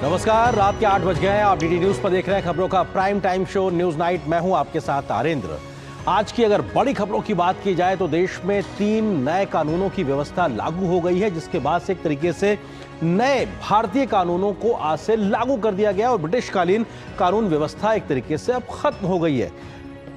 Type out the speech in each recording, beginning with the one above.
नमस्कार, रात के 8 बज गए हैं। आप डीडी न्यूज पर देख रहे हैं खबरों का prime time show news night. मैं हूं आपके साथ आरेंद्र। आज की अगर बड़ी खबरों की बात की जाए तो देश में 3 नए कानूनों की व्यवस्था लागू हो गई है, जिसके बाद से एक तरीके से नए भारतीय कानूनों को आज से लागू कर दिया गया और ब्रिटिशकालीन कानून व्यवस्था एक तरीके से अब खत्म हो गई है।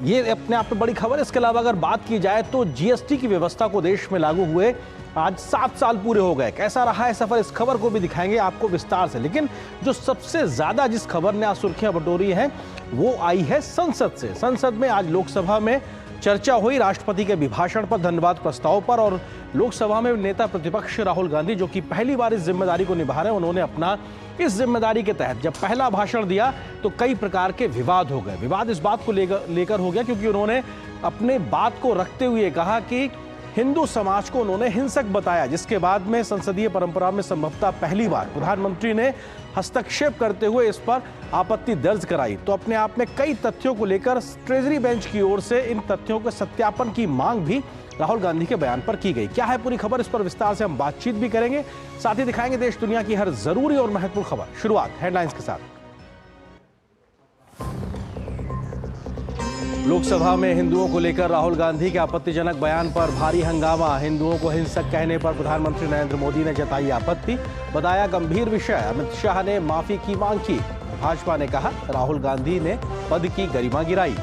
ये अपने आप में बड़ी खबर है। इसके अलावा अगर बात की जाए तो जीएसटी की व्यवस्था को देश में लागू हुए आज 7 साल पूरे हो गए। कैसा रहा है सफर, इस खबर को भी दिखाएंगे आपको विस्तार से। लेकिन जो सबसे ज्यादा जिस खबर ने आज सुर्खियां बटोरी हैं वो आई है संसद से। संसद में आज लोकसभा में चर्चा हुई राष्ट्रपति के अभिभाषण पर, धन्यवाद प्रस्ताव पर। और लोकसभा में नेता प्रतिपक्ष राहुल गांधी, जो कि पहली बार इस जिम्मेदारी को निभा रहे हैं, उन्होंने अपना इस जिम्मेदारी के तहत जब पहला भाषण दिया तो कई प्रकार के विवाद हो गए। विवाद इस बात को लेकर हो गया क्योंकि उन्होंने अपने बात को रखते हुए कहा कि हिंदू समाज को उन्होंने हिंसक बताया, जिसके बाद में संसदीय परंपरा में संभवतः पहली बार प्रधानमंत्री ने हस्तक्षेप करते हुए इस पर आपत्ति दर्ज कराई। तो अपने आप में कई तथ्यों को लेकर ट्रेजरी बेंच की ओर से इन तथ्यों के सत्यापन की मांग भी राहुल गांधी के बयान पर की गई। क्या है पूरी खबर, इस पर विस्तार से हम बातचीत भी करेंगे, साथ ही दिखाएंगे देश दुनिया की हर जरूरी और महत्वपूर्ण खबर। शुरुआत हेडलाइंस के साथ। लोकसभा में हिंदुओं को लेकर राहुल गांधी के आपत्तिजनक बयान पर भारी हंगामा। हिंदुओं को हिंसक कहने पर प्रधानमंत्री नरेंद्र मोदी ने जताई आपत्ति, बताया गंभीर विषय। अमित शाह ने माफी की मांग की। भाजपा ने कहा राहुल गांधी ने पद की गरिमा गिराई।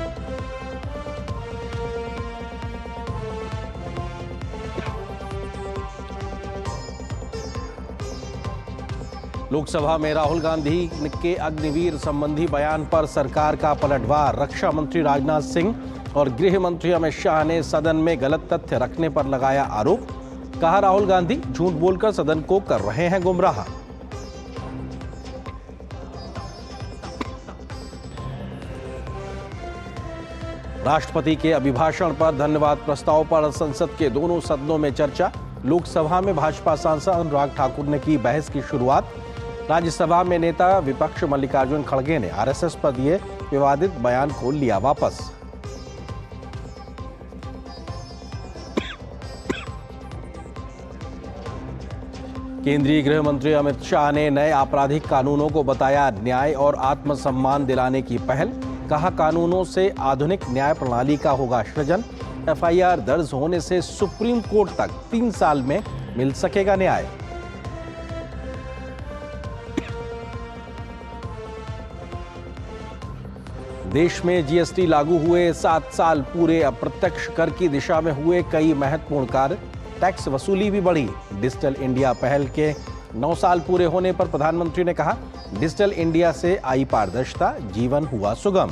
लोकसभा में राहुल गांधी के अग्निवीर संबंधी बयान पर सरकार का पलटवार। रक्षा मंत्री राजनाथ सिंह और गृह मंत्री अमित शाह ने सदन में गलत तथ्य रखने पर लगाया आरोप। कहा राहुल गांधी झूठ बोलकर सदन को कर रहे हैं गुमराह। राष्ट्रपति के अभिभाषण पर धन्यवाद प्रस्ताव पर संसद के दोनों सदनों में चर्चा। लोकसभा में भाजपा सांसद अनुराग ठाकुर ने की बहस की शुरुआत। राज्यसभा में नेता विपक्ष मल्लिकार्जुन खड़गे ने आरएसएस पर दिए विवादित बयान को लिया वापस। केंद्रीय गृह मंत्री अमित शाह ने नए आपराधिक कानूनों को बताया न्याय और आत्मसम्मान दिलाने की पहल। कहा कानूनों से आधुनिक न्याय प्रणाली का होगा सृजन। एफआईआर दर्ज होने से सुप्रीम कोर्ट तक 3 साल में मिल सकेगा न्याय। देश में जीएसटी लागू हुए 7 साल पूरे। अप्रत्यक्ष कर की दिशा में हुए कई महत्वपूर्ण कार्य। टैक्स वसूली भी बढ़ी। डिजिटल इंडिया पहल के 9 साल पूरे होने पर प्रधानमंत्री ने कहा डिजिटल इंडिया से आई पारदर्शिता, जीवन हुआ सुगम।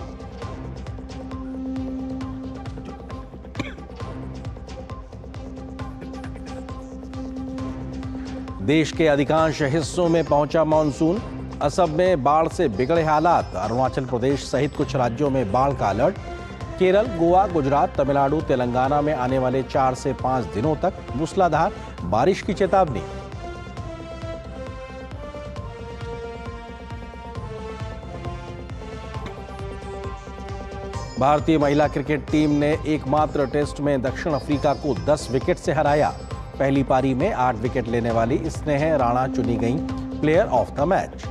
देश के अधिकांश हिस्सों में पहुंचा मानसून। असम में बाढ़ से बिगड़े हालात। अरुणाचल प्रदेश सहित कुछ राज्यों में बाढ़ का अलर्ट। केरल, गोवा, गुजरात, तमिलनाडु, तेलंगाना में आने वाले 4 से 5 दिनों तक मूसलाधार बारिश की चेतावनी। भारतीय महिला क्रिकेट टीम ने एकमात्र टेस्ट में दक्षिण अफ्रीका को 10 विकेट से हराया। पहली पारी में 8 विकेट लेने वाली स्नेह राणा चुनी गई प्लेयर ऑफ द मैच।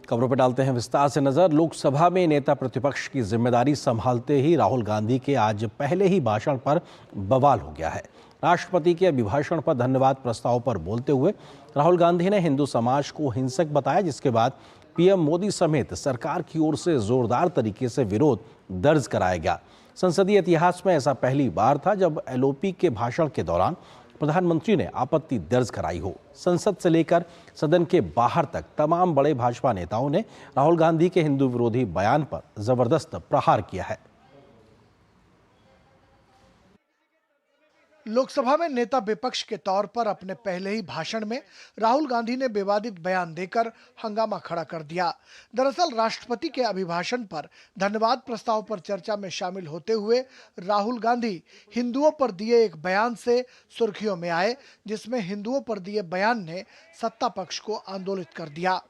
खबरों पर डालते हैं विस्तार से नजर। लोकसभा में नेता प्रतिपक्ष की जिम्मेदारी संभालते ही राहुल गांधी के आज पहले ही भाषण पर बवाल हो गया है। राष्ट्रपति के अभिभाषण पर धन्यवाद प्रस्ताव पर बोलते हुए राहुल गांधी ने हिंदू समाज को हिंसक बताया, जिसके बाद पीएम मोदी समेत सरकार की ओर से जोरदार तरीके से विरोध दर्ज कराया गया। संसदीय इतिहास में ऐसा पहली बार था जब एलओपी के भाषण के दौरान प्रधानमंत्री ने आपत्ति दर्ज कराई हो। संसद से लेकर सदन के बाहर तक तमाम बड़े भाजपा नेताओं ने राहुल गांधी के हिंदू विरोधी बयान पर जबरदस्त प्रहार किया है। लोकसभा में नेता विपक्ष के तौर पर अपने पहले ही भाषण में राहुल गांधी ने विवादित बयान देकर हंगामा खड़ा कर दिया। दरअसल राष्ट्रपति के अभिभाषण पर धन्यवाद प्रस्ताव पर चर्चा में शामिल होते हुए राहुल गांधी हिंदुओं पर दिए एक बयान से सुर्खियों में आए, जिसमें हिंदुओं पर दिए बयान ने सत्ता पक्ष को आंदोलित कर दिया।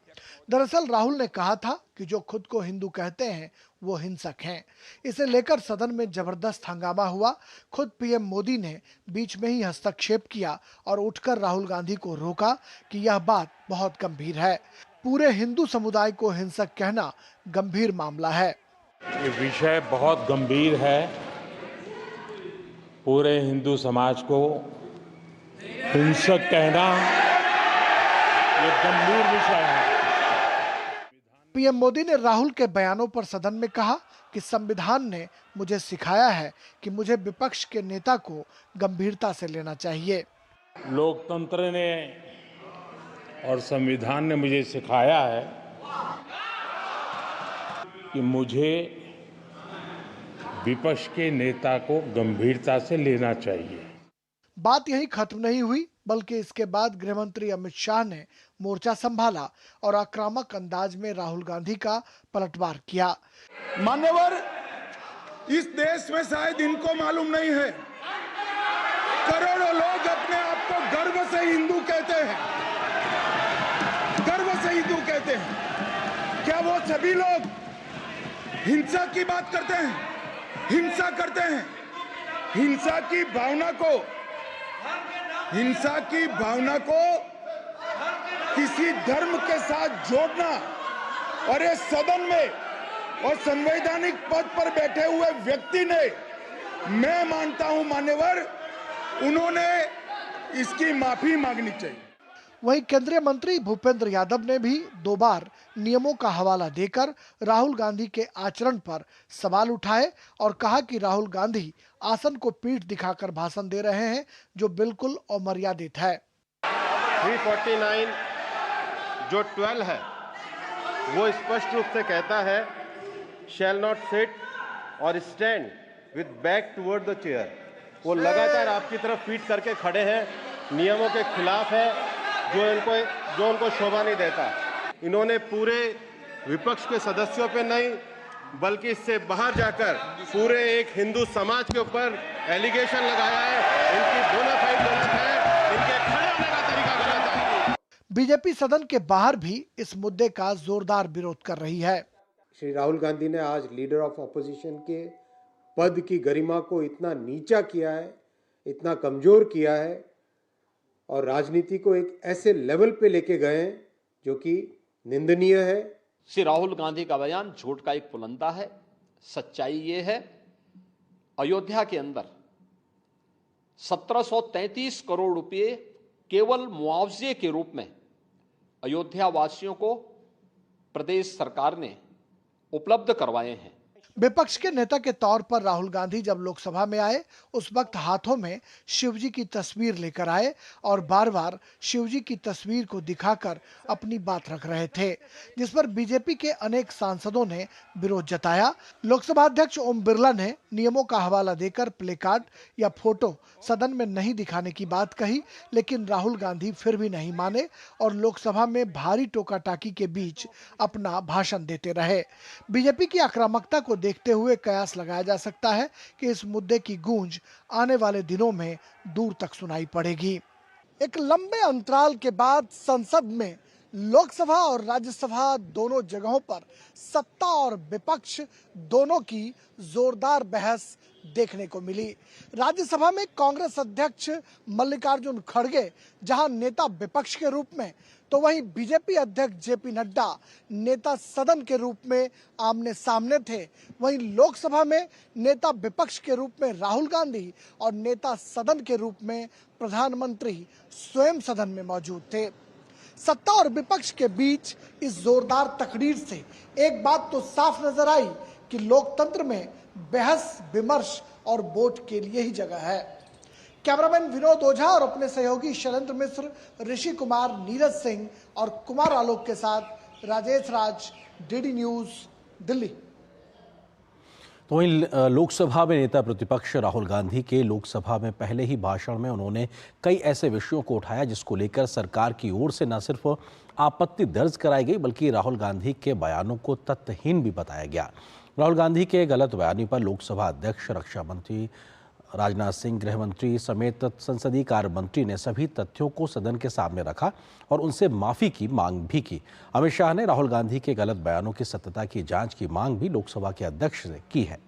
दरअसल राहुल ने कहा था कि जो खुद को हिंदू कहते हैं वो हिंसक हैं। इसे लेकर सदन में जबरदस्त हंगामा हुआ। खुद पीएम मोदी ने बीच में ही हस्तक्षेप किया और उठकर राहुल गांधी को रोका कि यह बात बहुत गंभीर है। पूरे हिंदू समुदाय को हिंसक कहना गंभीर मामला है। ये विषय बहुत गंभीर है। पूरे हिंदू समाज को हिंसक कहना ये गंभीर विषय है। पीएम मोदी ने राहुल के बयानों पर सदन में कहा कि संविधान ने मुझे सिखाया है कि मुझे विपक्ष के नेता को गंभीरता से लेना चाहिए। लोकतंत्र ने और संविधान ने मुझे सिखाया है कि मुझे विपक्ष के नेता को गंभीरता से लेना चाहिए। बात यही खत्म नहीं हुई, बल्कि इसके बाद गृहमंत्री अमित शाह ने मोर्चा संभाला और आक्रामक अंदाज में राहुल गांधी का पलटवार किया। मान्यवर, इस देश में शायद इनको मालूम नहीं है, करोड़ों लोग अपने आप को गर्व से हिंदू कहते हैं, गर्व से हिंदू कहते हैं। क्या वो सभी लोग हिंसा की बात करते हैं, हिंसा करते हैं? हिंसा की भावना को किसी धर्म के साथ जोड़ना और ये सदन में और संवैधानिक पद पर बैठे हुए व्यक्ति ने, मैं मानता हूं मान्यवर, उन्होंने इसकी माफी मांगनी चाहिए। वहीं केंद्रीय मंत्री भूपेंद्र यादव ने भी 2 बार नियमों का हवाला देकर राहुल गांधी के आचरण पर सवाल उठाए और कहा कि राहुल गांधी आसन को पीठ दिखाकर भाषण दे रहे हैं, जो बिल्कुल अमर्यादित है। 349 जो 12 है वो स्पष्ट रूप से कहता है शैल नॉट सिट और stand with back toward the chair. वो लगातार आपकी तरफ पीठ करके खड़े हैं, नियमों के खिलाफ है, जो उनको शोभा नहीं देता। इन्होंने पूरे विपक्ष के सदस्यों पे नहीं बल्कि इससे बाहर जाकर पूरे एक हिंदू समाज के ऊपर एलिगेशन लगाया है। इनकी बोनाफाइड गलत है, इनके खड़े होने का तरीका गलत है। बीजेपी सदन के बाहर भी इस मुद्दे का जोरदार विरोध कर रही है। श्री राहुल गांधी ने आज लीडर ऑफ ऑपोजिशन के पद की गरिमा को इतना नीचा किया है, इतना कमजोर किया है और राजनीति को एक ऐसे लेवल पे लेके गए हैं जो कि निंदनीय है। श्री राहुल गांधी का बयान झूठ का एक पुलंदा है। सच्चाई ये है, अयोध्या के अंदर 1733 करोड़ रुपए केवल मुआवजे के रूप में अयोध्या वासियों को प्रदेश सरकार ने उपलब्ध करवाए हैं। विपक्ष के नेता के तौर पर राहुल गांधी जब लोकसभा में आए, उस वक्त हाथों में शिवजी की तस्वीर लेकर आए और बार बार शिवजी की तस्वीर को दिखाकर अपनी बात रख रहे थे, जिस पर बीजेपी के अनेक सांसदों ने विरोध जताया। लोकसभा अध्यक्ष ओम बिरला ने नियमों का हवाला देकर प्ले कार्ड या फोटो सदन में नहीं दिखाने की बात कही, लेकिन राहुल गांधी फिर भी नहीं माने और लोकसभा में भारी टोका-टाकी के बीच अपना भाषण देते रहे। बीजेपी की आक्रामकता को देखते हुए कयास लगाया जा सकता है कि इस मुद्दे की गूंज आने वाले दिनों में दूर तक सुनाई पड़ेगी। एक लंबे अंतराल के बाद संसद में लोकसभा और राज्यसभा दोनों जगहों पर सत्ता और विपक्ष दोनों की जोरदार बहस देखने को मिली। राज्यसभा में कांग्रेस अध्यक्ष मल्लिकार्जुन खड़गे जहां नेता विपक्ष के रूप में, तो वहीं बीजेपी अध्यक्ष जेपी नड्डा नेता सदन के रूप में आमने सामने थे। वहीं लोकसभा में नेता विपक्ष के रूप में राहुल गांधी और नेता सदन के रूप में प्रधानमंत्री स्वयं सदन में मौजूद थे। सत्ता और विपक्ष के बीच इस जोरदार तकरीर से एक बात तो साफ नजर आई कि लोकतंत्र में बहस विमर्श और वोट के लिए ही जगह है। कैमरामैन विनोद ओझा और अपने सहयोगी शैलेंद्र मिश्र, ऋषि कुमार, नीरज सिंह और कुमार आलोक के साथ राजेश राज, डीडी न्यूज, दिल्ली। तो वहीं लोकसभा में नेता प्रतिपक्ष राहुल गांधी के लोकसभा में पहले ही भाषण में उन्होंने कई ऐसे विषयों को उठाया जिसको लेकर सरकार की ओर से न सिर्फ आपत्ति दर्ज कराई गई बल्कि राहुल गांधी के बयानों को तथ्यहीन भी बताया गया। राहुल गांधी के गलत बयानी पर लोकसभा अध्यक्ष, रक्षा मंत्री राजनाथ सिंह, गृह मंत्री समेत संसदीय कार्य मंत्री ने सभी तथ्यों को सदन के सामने रखा और उनसे माफी की मांग भी की। अमित शाह ने राहुल गांधी के गलत बयानों की सत्यता की जांच की मांग भी लोकसभा के अध्यक्ष से की है।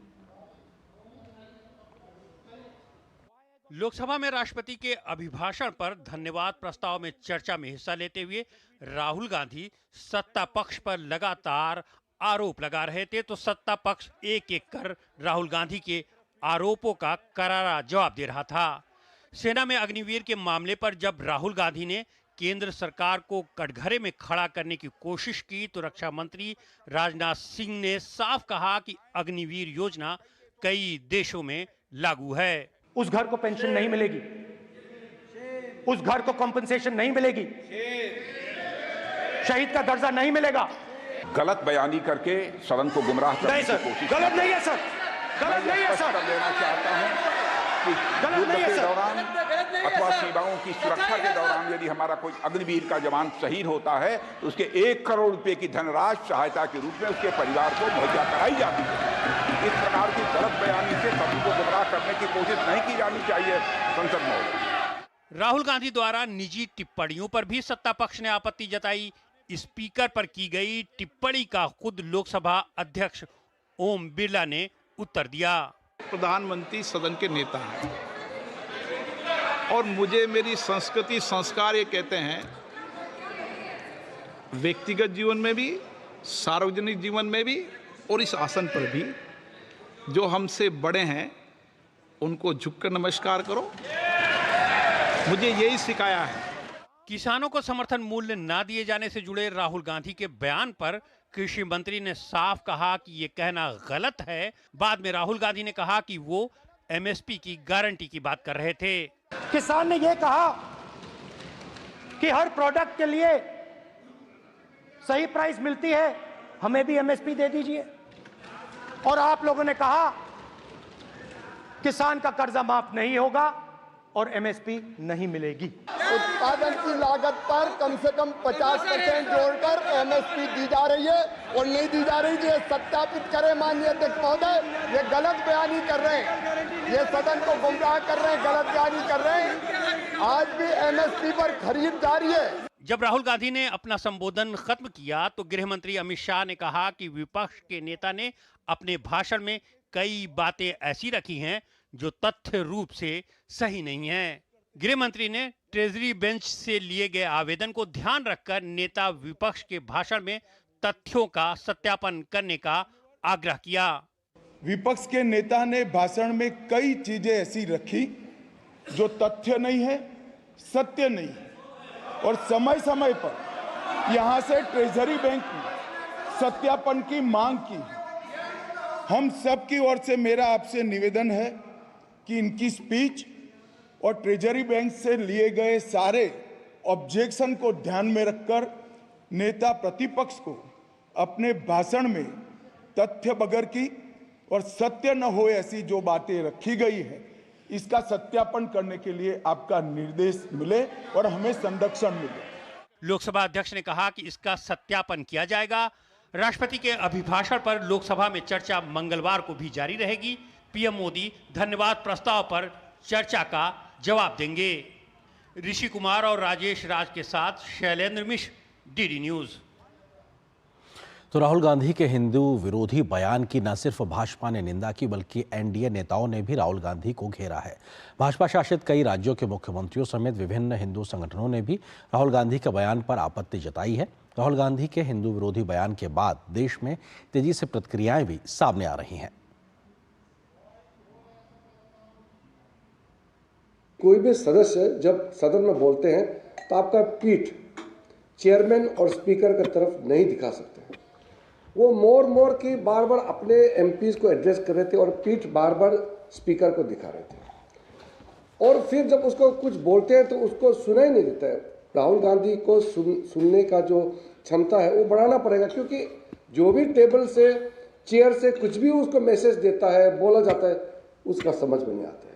लोकसभा में राष्ट्रपति के अभिभाषण पर धन्यवाद प्रस्ताव में चर्चा में हिस्सा लेते हुए राहुल गांधी सत्ता पक्ष पर लगातार आरोप लगा रहे थे, तो सत्ता पक्ष एक एक कर राहुल गांधी के आरोपों का करारा जवाब दे रहा था। सेना में अग्निवीर के मामले पर जब राहुल गांधी ने केंद्र सरकार को कटघरे में खड़ा करने की कोशिश की, तो रक्षा मंत्री राजनाथ सिंह ने साफ कहा कि अग्निवीर योजना कई देशों में लागू है। उस घर को पेंशन नहीं मिलेगी, उस घर को कॉम्पनसेशन नहीं मिलेगी, शहीद का दर्जा नहीं मिलेगा। गलत बयानी करके सदन को गुमराह करने की कोशिश गलत नहीं है सर, गलत नहीं है सर। देना चाहता हूं कि युद्ध के दौरान अथवा सीमाओं की सुरक्षा के दौरान यदि हमारा कोई अग्निवीर का जवान शहीद होता है तो उसके 1 करोड़ रुपए की धनराशि सहायता के रूप में उसके परिवार को मुहैया कराई जाती है। इस प्रकार की गलत बयानी से सभी को गुमराह करने की कोशिश नहीं की जानी चाहिए संसद में। राहुल गांधी द्वारा निजी टिप्पणियों पर भी सत्ता पक्ष ने आपत्ति जताई। स्पीकर पर की गई टिप्पणी का खुद लोकसभा अध्यक्ष ओम बिरला ने उत्तर दिया। प्रधानमंत्री सदन के नेता हैं और मुझे मेरी संस्कृति संस्कार ये कहते हैं, व्यक्तिगत जीवन में भी, सार्वजनिक जीवन में भी और इस आसन पर भी, जो हमसे बड़े हैं उनको झुककर नमस्कार करो। मुझे यही सिखाया है। किसानों को समर्थन मूल्य न दिए जाने से जुड़े राहुल गांधी के बयान पर कृषि मंत्री ने साफ कहा कि ये कहना गलत है। बाद में राहुल गांधी ने कहा कि वो एमएसपी की गारंटी की बात कर रहे थे। किसान ने ये कहा कि हर प्रोडक्ट के लिए सही प्राइस मिलती है, हमें भी एमएसपी दे दीजिए। और आप लोगों ने कहा किसान का कर्जा माफ नहीं होगा और एमएसपी नहीं मिलेगी। उत्पादन की लागत पर कम से कम 50% जोड़कर एमएसपी दी जा रही है और नहीं दी जा रही। ये सत्यापित करें माननीय अध्यक्ष महोदय, ये गलत बयानी कर रहे हैं, ये सदन को गुमराह कर रहे हैं, गलत बयानी कर रहे हैं। आज भी एमएसपी पर खरीद जारी है। जब राहुल गांधी ने अपना संबोधन खत्म किया तो गृह मंत्री अमित शाह ने कहा कि विपक्ष के नेता ने अपने भाषण में कई बातें ऐसी रखी हैं जो तथ्य रूप से सही नहीं है। गृह मंत्री ने ट्रेजरी बेंच से लिए गए आवेदन को ध्यान रखकर नेता विपक्ष के भाषण में तथ्यों का सत्यापन करने का आग्रह किया। विपक्ष के नेता ने भाषण में कई चीजें ऐसी रखी जो तथ्य नहीं है, सत्य नहीं है और समय समय पर यहां से ट्रेजरी बैंक में सत्यापन की मांग की। हम सब की ओर से मेरा आपसे निवेदन है कि इनकी स्पीच और ट्रेजरी बैंक से लिए गए सारे ऑब्जेक्शन को ध्यान में रखकर नेता प्रतिपक्ष को अपने भाषण में तथ्य बगैर की और सत्य न हो ऐसी जो बातें रखी गई है, इसका सत्यापन करने के लिए आपका निर्देश मिले और हमें संरक्षण मिले। लोकसभा अध्यक्ष ने कहा कि इसका सत्यापन किया जाएगा। राष्ट्रपति के अभिभाषण पर लोकसभा में चर्चा मंगलवार को भी जारी रहेगी। पीएम मोदी धन्यवाद प्रस्ताव पर चर्चा का जवाब देंगे। ऋषि कुमार और राजेश राज के साथ शैलेंद्र मिश्र, डीडी न्यूज। तो राहुल गांधी के हिंदू विरोधी बयान की न सिर्फ भाजपा ने निंदा की बल्कि एनडीए नेताओं ने भी राहुल गांधी को घेरा है। भाजपा शासित कई राज्यों के मुख्यमंत्रियों समेत विभिन्न हिंदू संगठनों ने भी राहुल गांधी के बयान पर आपत्ति जताई है। राहुल गांधी के हिंदू विरोधी बयान के बाद देश में तेजी से प्रतिक्रियाएं भी सामने आ रही हैं। कोई भी सदस्य जब सदन में बोलते हैं तो आपका पीठ चेयरमैन और स्पीकर की तरफ नहीं दिखा सकते। वो मोर की बार बार अपने एमपीज को एड्रेस कर रहे थे और पीठ बार बार स्पीकर को दिखा रहे थे और फिर जब उसको कुछ बोलते हैं तो उसको सुना ही नहीं देता है। राहुल गांधी को सुनने का जो क्षमता है वो बढ़ाना पड़ेगा, क्योंकि जो भी टेबल से चेयर से कुछ भी उसको मैसेज देता है, बोला जाता है, उसका समझ में नहीं आता है।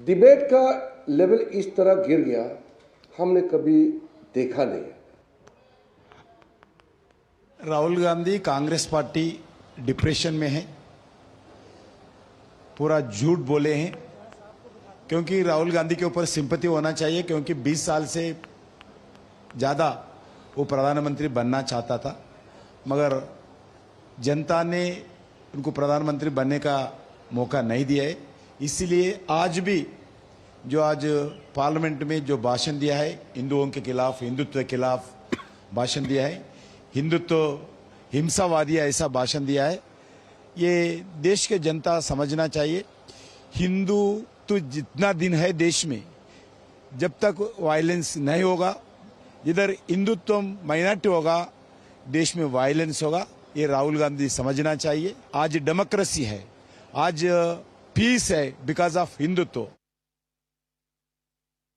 डिबेट का लेवल इस तरह गिर गया हमने कभी देखा नहीं है। राहुल गांधी कांग्रेस पार्टी डिप्रेशन में है, पूरा झूठ बोले हैं क्योंकि राहुल गांधी के ऊपर सिंपैथी होना चाहिए, क्योंकि 20 साल से ज़्यादा वो प्रधानमंत्री बनना चाहता था, मगर जनता ने उनको प्रधानमंत्री बनने का मौका नहीं दिया है। इसीलिए आज भी जो आज पार्लियामेंट में जो भाषण दिया है, हिंदुओं के खिलाफ, हिंदुत्व के खिलाफ भाषण दिया है, हिंदुत्व हिंसावादी ऐसा भाषण दिया है। ये देश के जनता समझना चाहिए, हिंदू तो जितना दिन है देश में, जब तक वायलेंस नहीं होगा, जिधर हिंदुत्व माइनॉरिटी होगा, देश में वायलेंस होगा। ये राहुल गांधी समझना चाहिए। आज डेमोक्रेसी है, आज पीस है बिकॉज ऑफ हिंदुत्व।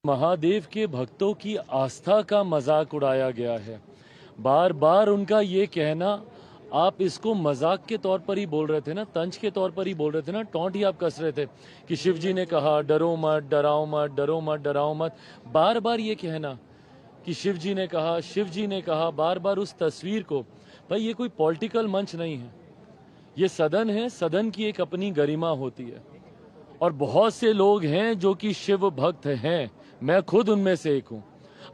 महादेव के भक्तों की आस्था का मजाक उड़ाया गया है। बार बार उनका ये कहना, आप इसको मजाक के तौर पर ही बोल रहे थे ना, तंज के तौर पर ही बोल रहे थे ना, टॉन्ट ही आप कस रहे थे कि शिव जी ने कहा डरो मत, डराओ मत, डरो मत, डराओ मत। बार बार ये कहना कि शिव जी ने कहा, शिव जी ने कहा, बार बार उस तस्वीर को, भाई ये कोई पॉलिटिकल मंच नहीं है, ये सदन है। सदन की एक अपनी गरिमा होती है और बहुत से लोग हैं जो कि शिव भक्त हैं, मैं खुद उनमें से एक हूँ।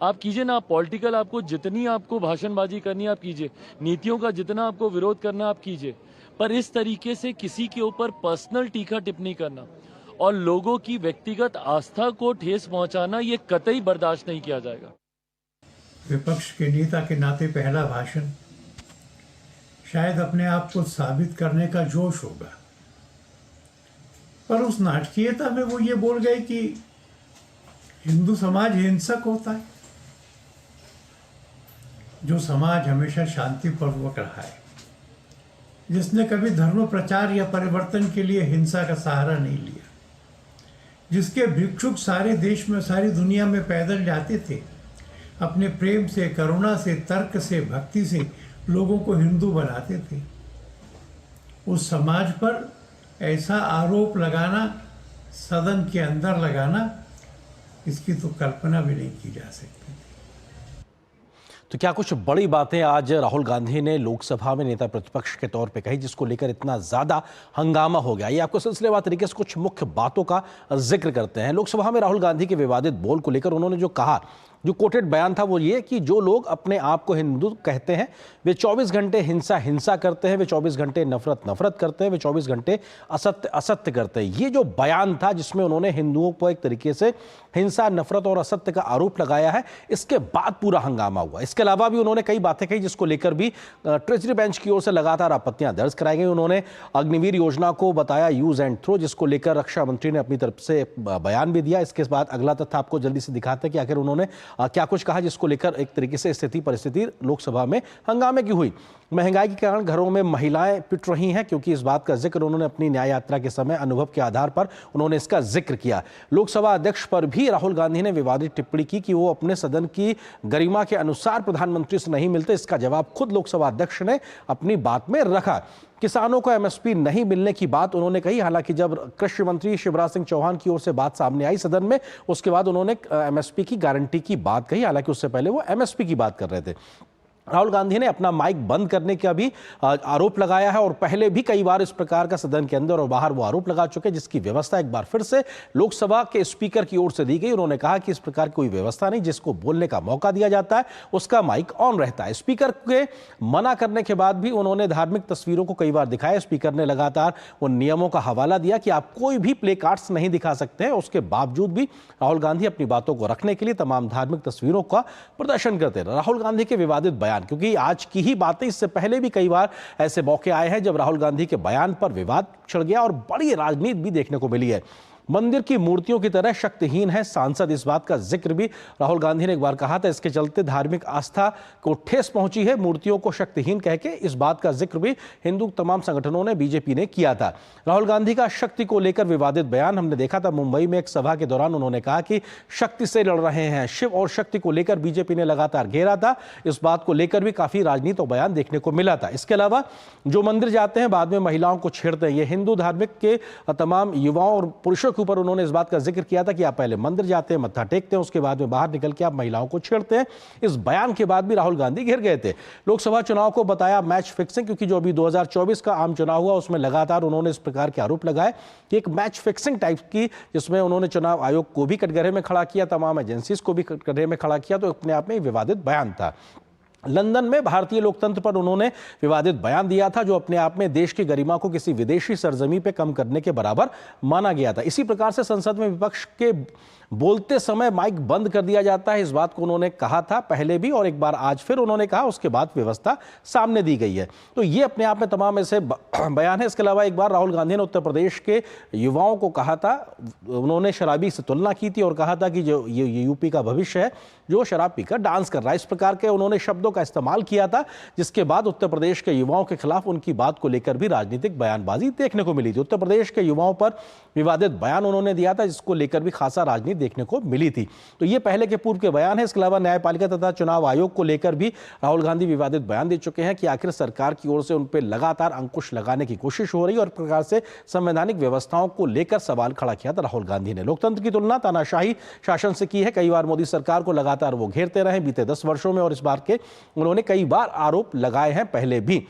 आप कीजिए ना, पॉलिटिकल आपको जितनी आपको भाषणबाजी करनी है आप कीजिए, नीतियों का जितना आपको विरोध करना आप कीजिए, पर इस तरीके से किसी के ऊपर पर्सनल टीका टिप्पणी करना और लोगों की व्यक्तिगत आस्था को ठेस पहुंचाना, ये कतई बर्दाश्त नहीं किया जाएगा। विपक्ष के नेता के नाते पहला भाषण शायद अपने आप को साबित करने का जोश होगा, पर उस नाटकीयता में वो ये बोल गए कि हिंदू समाज हिंसक होता है। जो समाज हमेशा शांतिपूर्वक रहा है, जिसने कभी धर्म प्रचार या परिवर्तन के लिए हिंसा का सहारा नहीं लिया, जिसके भिक्षुक सारे देश में, सारी दुनिया में पैदल जाते थे, अपने प्रेम से, करुणा से, तर्क से, भक्ति से लोगों को हिंदू बनाते थे, उस समाज पर ऐसा आरोप लगाना, सदन के अंदर लगाना, इसकी तो कल्पना भी नहीं की जा सकती। तो क्या कुछ बड़ी बातें आज राहुल गांधी ने लोकसभा में नेता प्रतिपक्ष के तौर पे कही जिसको लेकर इतना ज्यादा हंगामा हो गया? ये आपको सिलसिलेवार तरीके से कुछ मुख्य बातों का जिक्र करते हैं। लोकसभा में राहुल गांधी के विवादित बोल को लेकर उन्होंने जो कहा, जो कोटेड बयान था वो ये कि जो लोग अपने आप को हिंदू कहते हैं वे 24 घंटे हिंसा करते हैं, वे 24 घंटे नफरत करते हैं, वे 24 घंटे असत्य करते हैं। ये जो बयान था जिसमें उन्होंने हिंदुओं पर एक तरीके से हिंसा, नफरत और असत्य का आरोप लगाया है, इसके बाद पूरा हंगामा हुआ। इसके अलावा भी उन्होंने कई बातें कही जिसको लेकर भी ट्रेजरी बेंच की ओर से लगातार आपत्तियां दर्ज कराई गई। उन्होंने अग्निवीर योजना को बताया यूज एंड थ्रो, जिसको लेकर रक्षा मंत्री ने अपनी तरफ से बयान भी दिया। इसके बाद अगला तथ्य आपको जल्दी से दिखाते हैं कि आखिर उन्होंने क्या कुछ कहा जिसको लेकर एक तरीके से स्थिति परिस्थिति लोकसभा में हंगामे की हुई। महंगाई के कारण घरों में महिलाएं पिट रही हैं, क्योंकि इस बात का जिक्र उन्होंने अपनी न्याय यात्रा के समय अनुभव के आधार पर उन्होंने इसका जिक्र किया। लोकसभा अध्यक्ष पर भी राहुल गांधी ने विवादित टिप्पणी की कि वो अपने सदन की गरिमा के अनुसार प्रधानमंत्री से नहीं मिलते। इसका जवाब खुद लोकसभा अध्यक्ष ने अपनी बात में रखा। किसानों को एमएसपी नहीं मिलने की बात उन्होंने कही, हालांकि जब कृषि मंत्री शिवराज सिंह चौहान की ओर से बात सामने आई सदन में, उसके बाद उन्होंने एमएसपी की गारंटी की बात कही, हालांकि उससे पहले वो एमएसपी की बात कर रहे थे। राहुल गांधी ने अपना माइक बंद करने का भी आरोप लगाया है और पहले भी कई बार इस प्रकार का सदन के अंदर और बाहर वो आरोप लगा चुके हैं, जिसकी व्यवस्था एक बार फिर से लोकसभा के स्पीकर की ओर से दी गई। उन्होंने कहा कि इस प्रकार की कोई व्यवस्था नहीं, जिसको बोलने का मौका दिया जाता है उसका माइक ऑन रहता है। स्पीकर के मना करने के बाद भी उन्होंने धार्मिक तस्वीरों को कई बार दिखाया। स्पीकर ने लगातार उन नियमों का हवाला दिया कि आप कोई भी प्ले कार्ड्स नहीं दिखा सकते हैं। उसके बावजूद भी राहुल गांधी अपनी बातों को रखने के लिए तमाम धार्मिक तस्वीरों का प्रदर्शन करते रहे। राहुल गांधी के विवादित बयान, क्योंकि आज की ही बातें, इससे पहले भी कई बार ऐसे मौके आए हैं जब राहुल गांधी के बयान पर विवाद छिड़ गया और बड़ी राजनीति भी देखने को मिली है। मंदिर की मूर्तियों की तरह शक्तिहीन है सांसद, इस बात का जिक्र भी राहुल गांधी ने एक बार कहा था। इसके चलते धार्मिक आस्था को ठेस पहुंची है, मूर्तियों को शक्तिहीन कह के इस बात का जिक्र भी हिंदू तमाम संगठनों ने, बीजेपी ने किया था। राहुल गांधी का शक्ति को लेकर विवादित बयान हमने देखा था मुंबई में एक सभा के दौरान। उन्होंने कहा कि शक्ति से लड़ रहे हैं, शिव और शक्ति को लेकर बीजेपी ने लगातार घेरा था। इस बात को लेकर भी काफी राजनीति और बयान देखने को मिला था। इसके अलावा जो मंदिर जाते हैं बाद में महिलाओं को छेड़ते हैं, ये हिंदू धार्मिक के तमाम युवाओं और पुरुषों के ऊपर उन्होंने इस बात का जिक्र किया था कि आप पहले मंदिर जाते हैं, मत्था टेकते हैं, उसके बाद में बाहर निकल के आप महिलाओं को छेड़ते हैं। इस बयान के बाद भी राहुल गांधी घिर गए थे। लोकसभा चुनाव को बताया मैच फिक्सिंग, क्योंकि जो अभी 2024 का आम चुनाव हुआ उसमें लगातार उन्होंने इस प्रकार के आरोप लगाए कि एक मैच फिक्सिंग टाइप की, जिसमें उन्होंने चुनाव आयोग को भी कटघरे में खड़ा किया, तमाम एजेंसीज को भी कटघरे में खड़ा किया। तो अपने आप में विवादित बयान था। लंदन में भारतीय लोकतंत्र पर उन्होंने विवादित बयान दिया था, जो अपने आप में देश की गरिमा को किसी विदेशी सरजमी पे कम करने के बराबर माना गया था। इसी प्रकार से संसद में विपक्ष के बोलते समय माइक बंद कर दिया जाता है, इस बात को उन्होंने कहा था पहले भी और एक बार आज फिर उन्होंने कहा, उसके बाद व्यवस्था सामने दी गई है। तो ये अपने आप में तमाम ऐसे बयान है। इसके अलावा एक बार राहुल गांधी ने उत्तर प्रदेश के युवाओं को कहा था, उन्होंने शराबी से तुलना की थी और कहा था कि जो ये यूपी का भविष्य है जो शराब पीकर डांस कर रहा है, इस प्रकार के उन्होंने शब्दों का इस्तेमाल किया था, जिसके बाद उत्तर प्रदेश के युवाओं के खिलाफ उनकी बात को लेकर भी राजनीतिक बयानबाजी देखने को मिली थी। उत्तर प्रदेश के युवाओं पर विवादित बयान उन्होंने दिया था, जिसको लेकर भी खासा राजनीति देखने को मिली थी। तो ये पहले के पूर्व के बयान है। इसके अलावा न्यायपालिका तथा चुनाव आयोग को लेकर भी राहुल गांधी विवादित बयान दे चुके हैं कि आखिर सरकार की ओर से उन पर लगातार अंकुश लगाने की कोशिश हो रही है और प्रकार से संवैधानिक व्यवस्थाओं को लेकर सवाल खड़ा किया था राहुल गांधी ने। लोकतंत्र की तुलना तानाशाही शासन से की है। कई बार मोदी सरकार को लगातार वो घेरते रहे बीते 10 वर्षों में और इस बार के उन्होंने कई बार आरोप लगाए हैं पहले भी।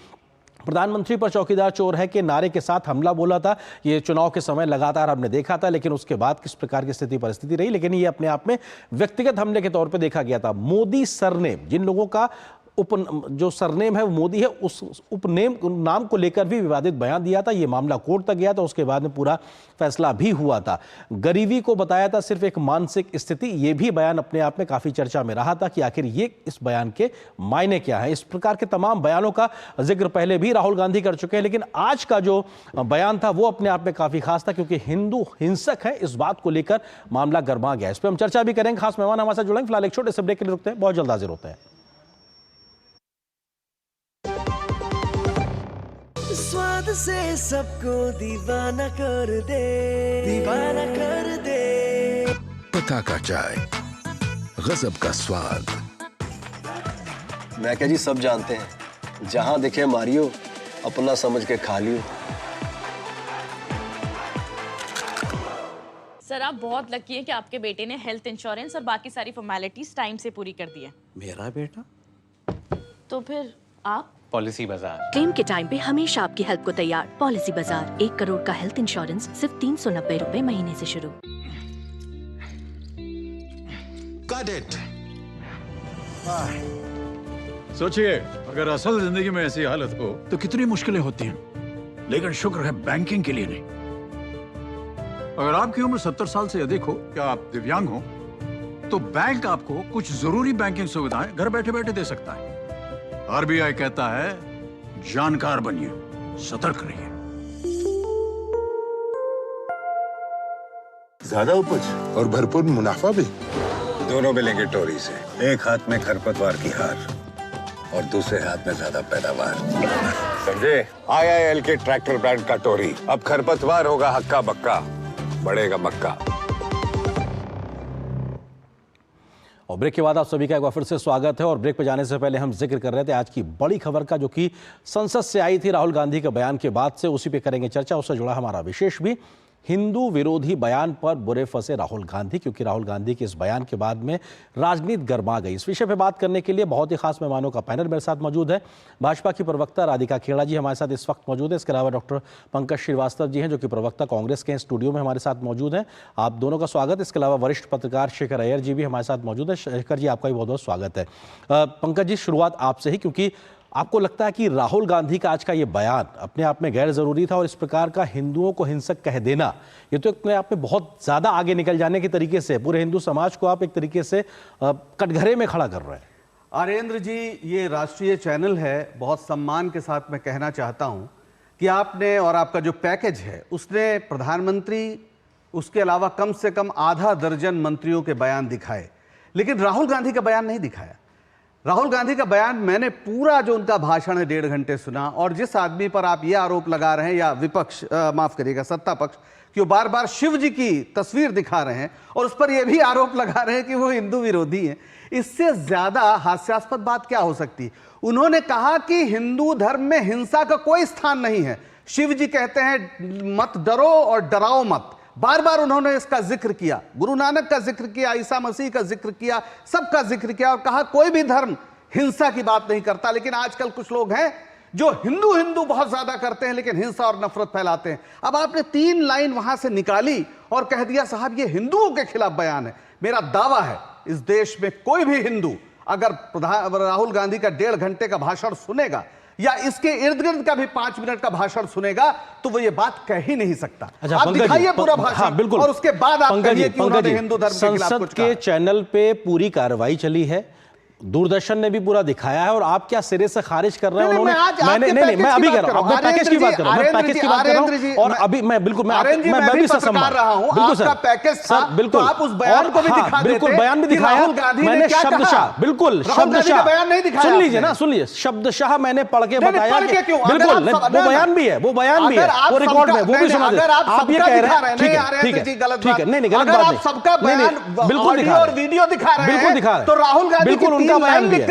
प्रधानमंत्री पर चौकीदार चोर है के नारे के साथ हमला बोला था, ये चुनाव के समय लगातार हमने देखा था, लेकिन उसके बाद किस प्रकार की स्थिति परिस्थिति रही, लेकिन ये अपने आप में व्यक्तिगत हमले के तौर पे देखा गया था। मोदी सरनेम, जिन लोगों का जो सरनेम है वो मोदी है, उस उपनेम नाम को लेकर भी विवादित बयान दिया था। ये मामला कोर्ट तक गया था, उसके बाद में पूरा फैसला भी हुआ था। गरीबी को बताया था सिर्फ एक मानसिक स्थिति, ये भी बयान अपने आप में काफी चर्चा में रहा था कि आखिर ये इस बयान के मायने क्या है। इस प्रकार के तमाम बयानों का जिक्र पहले भी राहुल गांधी कर चुके हैं, लेकिन आज का जो बयान था वो अपने आप में काफी खास था, क्योंकि हिंदू हिंसक है, इस बात को लेकर मामला गर्मा गया। इस पर हम चर्चा भी करेंगे, खास मेहमान हमारे साथ जुड़ेंगे। फिलहाल एक छोटे से ब्रेक के लिए रुकते हैं, बहुत जल्द हाजिर होते हैं। स्वाद से सबको दीवाना कर दे, दीवाना कर दे। पता का चाय, गजब का स्वाद। मैं क्या जी, सब जानते हैं, जहां दिखे मारियो, अपना समझ के खा लियो। सर आप बहुत लकी हैं कि आपके बेटे ने हेल्थ इंश्योरेंस और बाकी सारी फॉर्मेलिटीज टाइम से पूरी कर दी है। मेरा बेटा? तो फिर आप? पॉलिसी बाजार। क्लेम के टाइम पे हमेशा आपकी हेल्प को तैयार। पॉलिसी बाजार, 1 करोड़ का हेल्थ इंश्योरेंस सिर्फ 390 रुपए महीने से शुरू। Got it. सोचिए, अगर असल जिंदगी में ऐसी हालत हो तो कितनी मुश्किलें होती हैं, लेकिन शुक्र है बैंकिंग के लिए नहीं। अगर आपकी उम्र 70 साल से अधिक हो या आप दिव्यांग हो, तो बैंक आपको कुछ जरूरी बैंकिंग सुविधाएं घर बैठे बैठे दे सकता है। आरबीआई कहता है, जानकार बनिए, सतर्क रहिए। ज्यादा उपज और भरपूर मुनाफा भी, दोनों मिलेंगे टोरी से। एक हाथ में खरपतवार की हार और दूसरे हाथ में ज्यादा पैदावार। समझे? IIL के ट्रैक्टर ब्रांड का टोरी। अब खरपतवार होगा हक्का बक्का, बढ़ेगा मक्का। और ब्रेक के बाद आप सभी का एक बार फिर से स्वागत है। और ब्रेक पे जाने से पहले हम जिक्र कर रहे थे आज की बड़ी खबर का, जो कि संसद से आई थी राहुल गांधी के बयान के बाद से, उसी पे करेंगे चर्चा। उससे जुड़ा हमारा विशेष भी, हिंदू विरोधी बयान पर बुरे फंसे राहुल गांधी, क्योंकि राहुल गांधी के इस बयान के बाद में राजनीति गर्मा गई। इस विषय पे बात करने के लिए बहुत ही खास मेहमानों का पैनल मेरे साथ मौजूद है। भाजपा की प्रवक्ता राधिका खेड़ा जी हमारे साथ इस वक्त मौजूद है। इसके अलावा डॉक्टर पंकज श्रीवास्तव जी हैं, जो कि प्रवक्ता कांग्रेस के स्टूडियो में हमारे साथ मौजूद हैं। आप दोनों का स्वागत। इसके अलावा वरिष्ठ पत्रकार शेखर अय्यर जी भी हमारे साथ मौजूद है। शेखर जी, आपका भी बहुत बहुत स्वागत है। पंकज जी, शुरुआत आपसे ही, क्योंकि आपको लगता है कि राहुल गांधी का आज का ये बयान अपने आप में गैर जरूरी था, और इस प्रकार का हिंदुओं को हिंसक कह देना, ये तो अपने आप में बहुत ज्यादा आगे निकल जाने के तरीके से पूरे हिंदू समाज को आप एक तरीके से कटघरे में खड़ा कर रहे हैं। आर्येंद्र जी, ये राष्ट्रीय चैनल है, बहुत सम्मान के साथ मैं कहना चाहता हूं कि आपने और आपका जो पैकेज है उसने प्रधानमंत्री, उसके अलावा कम से कम आधा दर्जन मंत्रियों के बयान दिखाए, लेकिन राहुल गांधी का बयान नहीं दिखाया। राहुल गांधी का बयान मैंने पूरा जो उनका भाषण है 1.5 घंटे सुना, और जिस आदमी पर आप ये आरोप लगा रहे हैं, या विपक्ष माफ करिएगा सत्ता पक्ष, कि वो बार बार शिव जी की तस्वीर दिखा रहे हैं और उस पर यह भी आरोप लगा रहे हैं कि वो हिंदू विरोधी हैं, इससे ज्यादा हास्यास्पद बात क्या हो सकती। उन्होंने कहा कि हिंदू धर्म में हिंसा का कोई स्थान नहीं है। शिव जी कहते हैं मत डरो और डराओ मत, बार बार उन्होंने इसका जिक्र किया, गुरु नानक का जिक्र किया, ईसा मसीह का जिक्र किया, सबका जिक्र किया और कहा कोई भी धर्म हिंसा की बात नहीं करता। लेकिन आजकल कुछ लोग हैं जो हिंदू हिंदू बहुत ज्यादा करते हैं लेकिन हिंसा और नफरत फैलाते हैं। अब आपने 3 लाइन वहां से निकाली और कह दिया साहब ये हिंदुओं के खिलाफ बयान है। मेरा दावा है इस देश में कोई भी हिंदू अगर राहुल गांधी का 1.5 घंटे का भाषण सुनेगा या इसके इर्द गिर्द का भी 5 मिनट का भाषण सुनेगा तो वो ये बात कह ही नहीं सकता। आप दिखाइए पूरा भाषण, बिल्कुल, और उसके बाद आप कहिए कि उन्होंने हिंदू धर्म के खिलाफ कुछ कहा। संसद के चैनल पे पूरी कार्रवाई चली है, दूरदर्शन ने भी पूरा दिखाया है और आप क्या सिरे से खारिज कर रहे हैं? उन्होंने मैं अभी कह रहा हूं, मैं पैकेज की बात कर रहा हूं, मैं पैकेज की बात कर रहा हूं और अभी मैं बिल्कुल मैं भी पत्रकार रहा हूं, बिल्कुल सर, पैकेज सर, बिल्कुल आप उस बयान को भी दिखा देते, बिल्कुल बयान भी दिखाया मैंने शब्दशाह, बिल्कुल शब्दशाह बयान नहीं दिखाया। सुन लीजिए ना, सुन लीजिए, शब्दशाह मैंने पढ़ के बताया, बिल्कुल वो बयान भी है, वो बयान भी है, वो रिकॉर्ड में, वो भी सुना दे। आप ये कह रहे हैं, ठीक है ठीक है ठीक है, नहीं गलत बात नहीं, सबका बयान बिल्कुल दिखा और वीडियो दिखा रहे हैं, बिल्कुल दिखा रहे हैं, तो राहुल गांधी बिल्कुल उनका बयान भी है,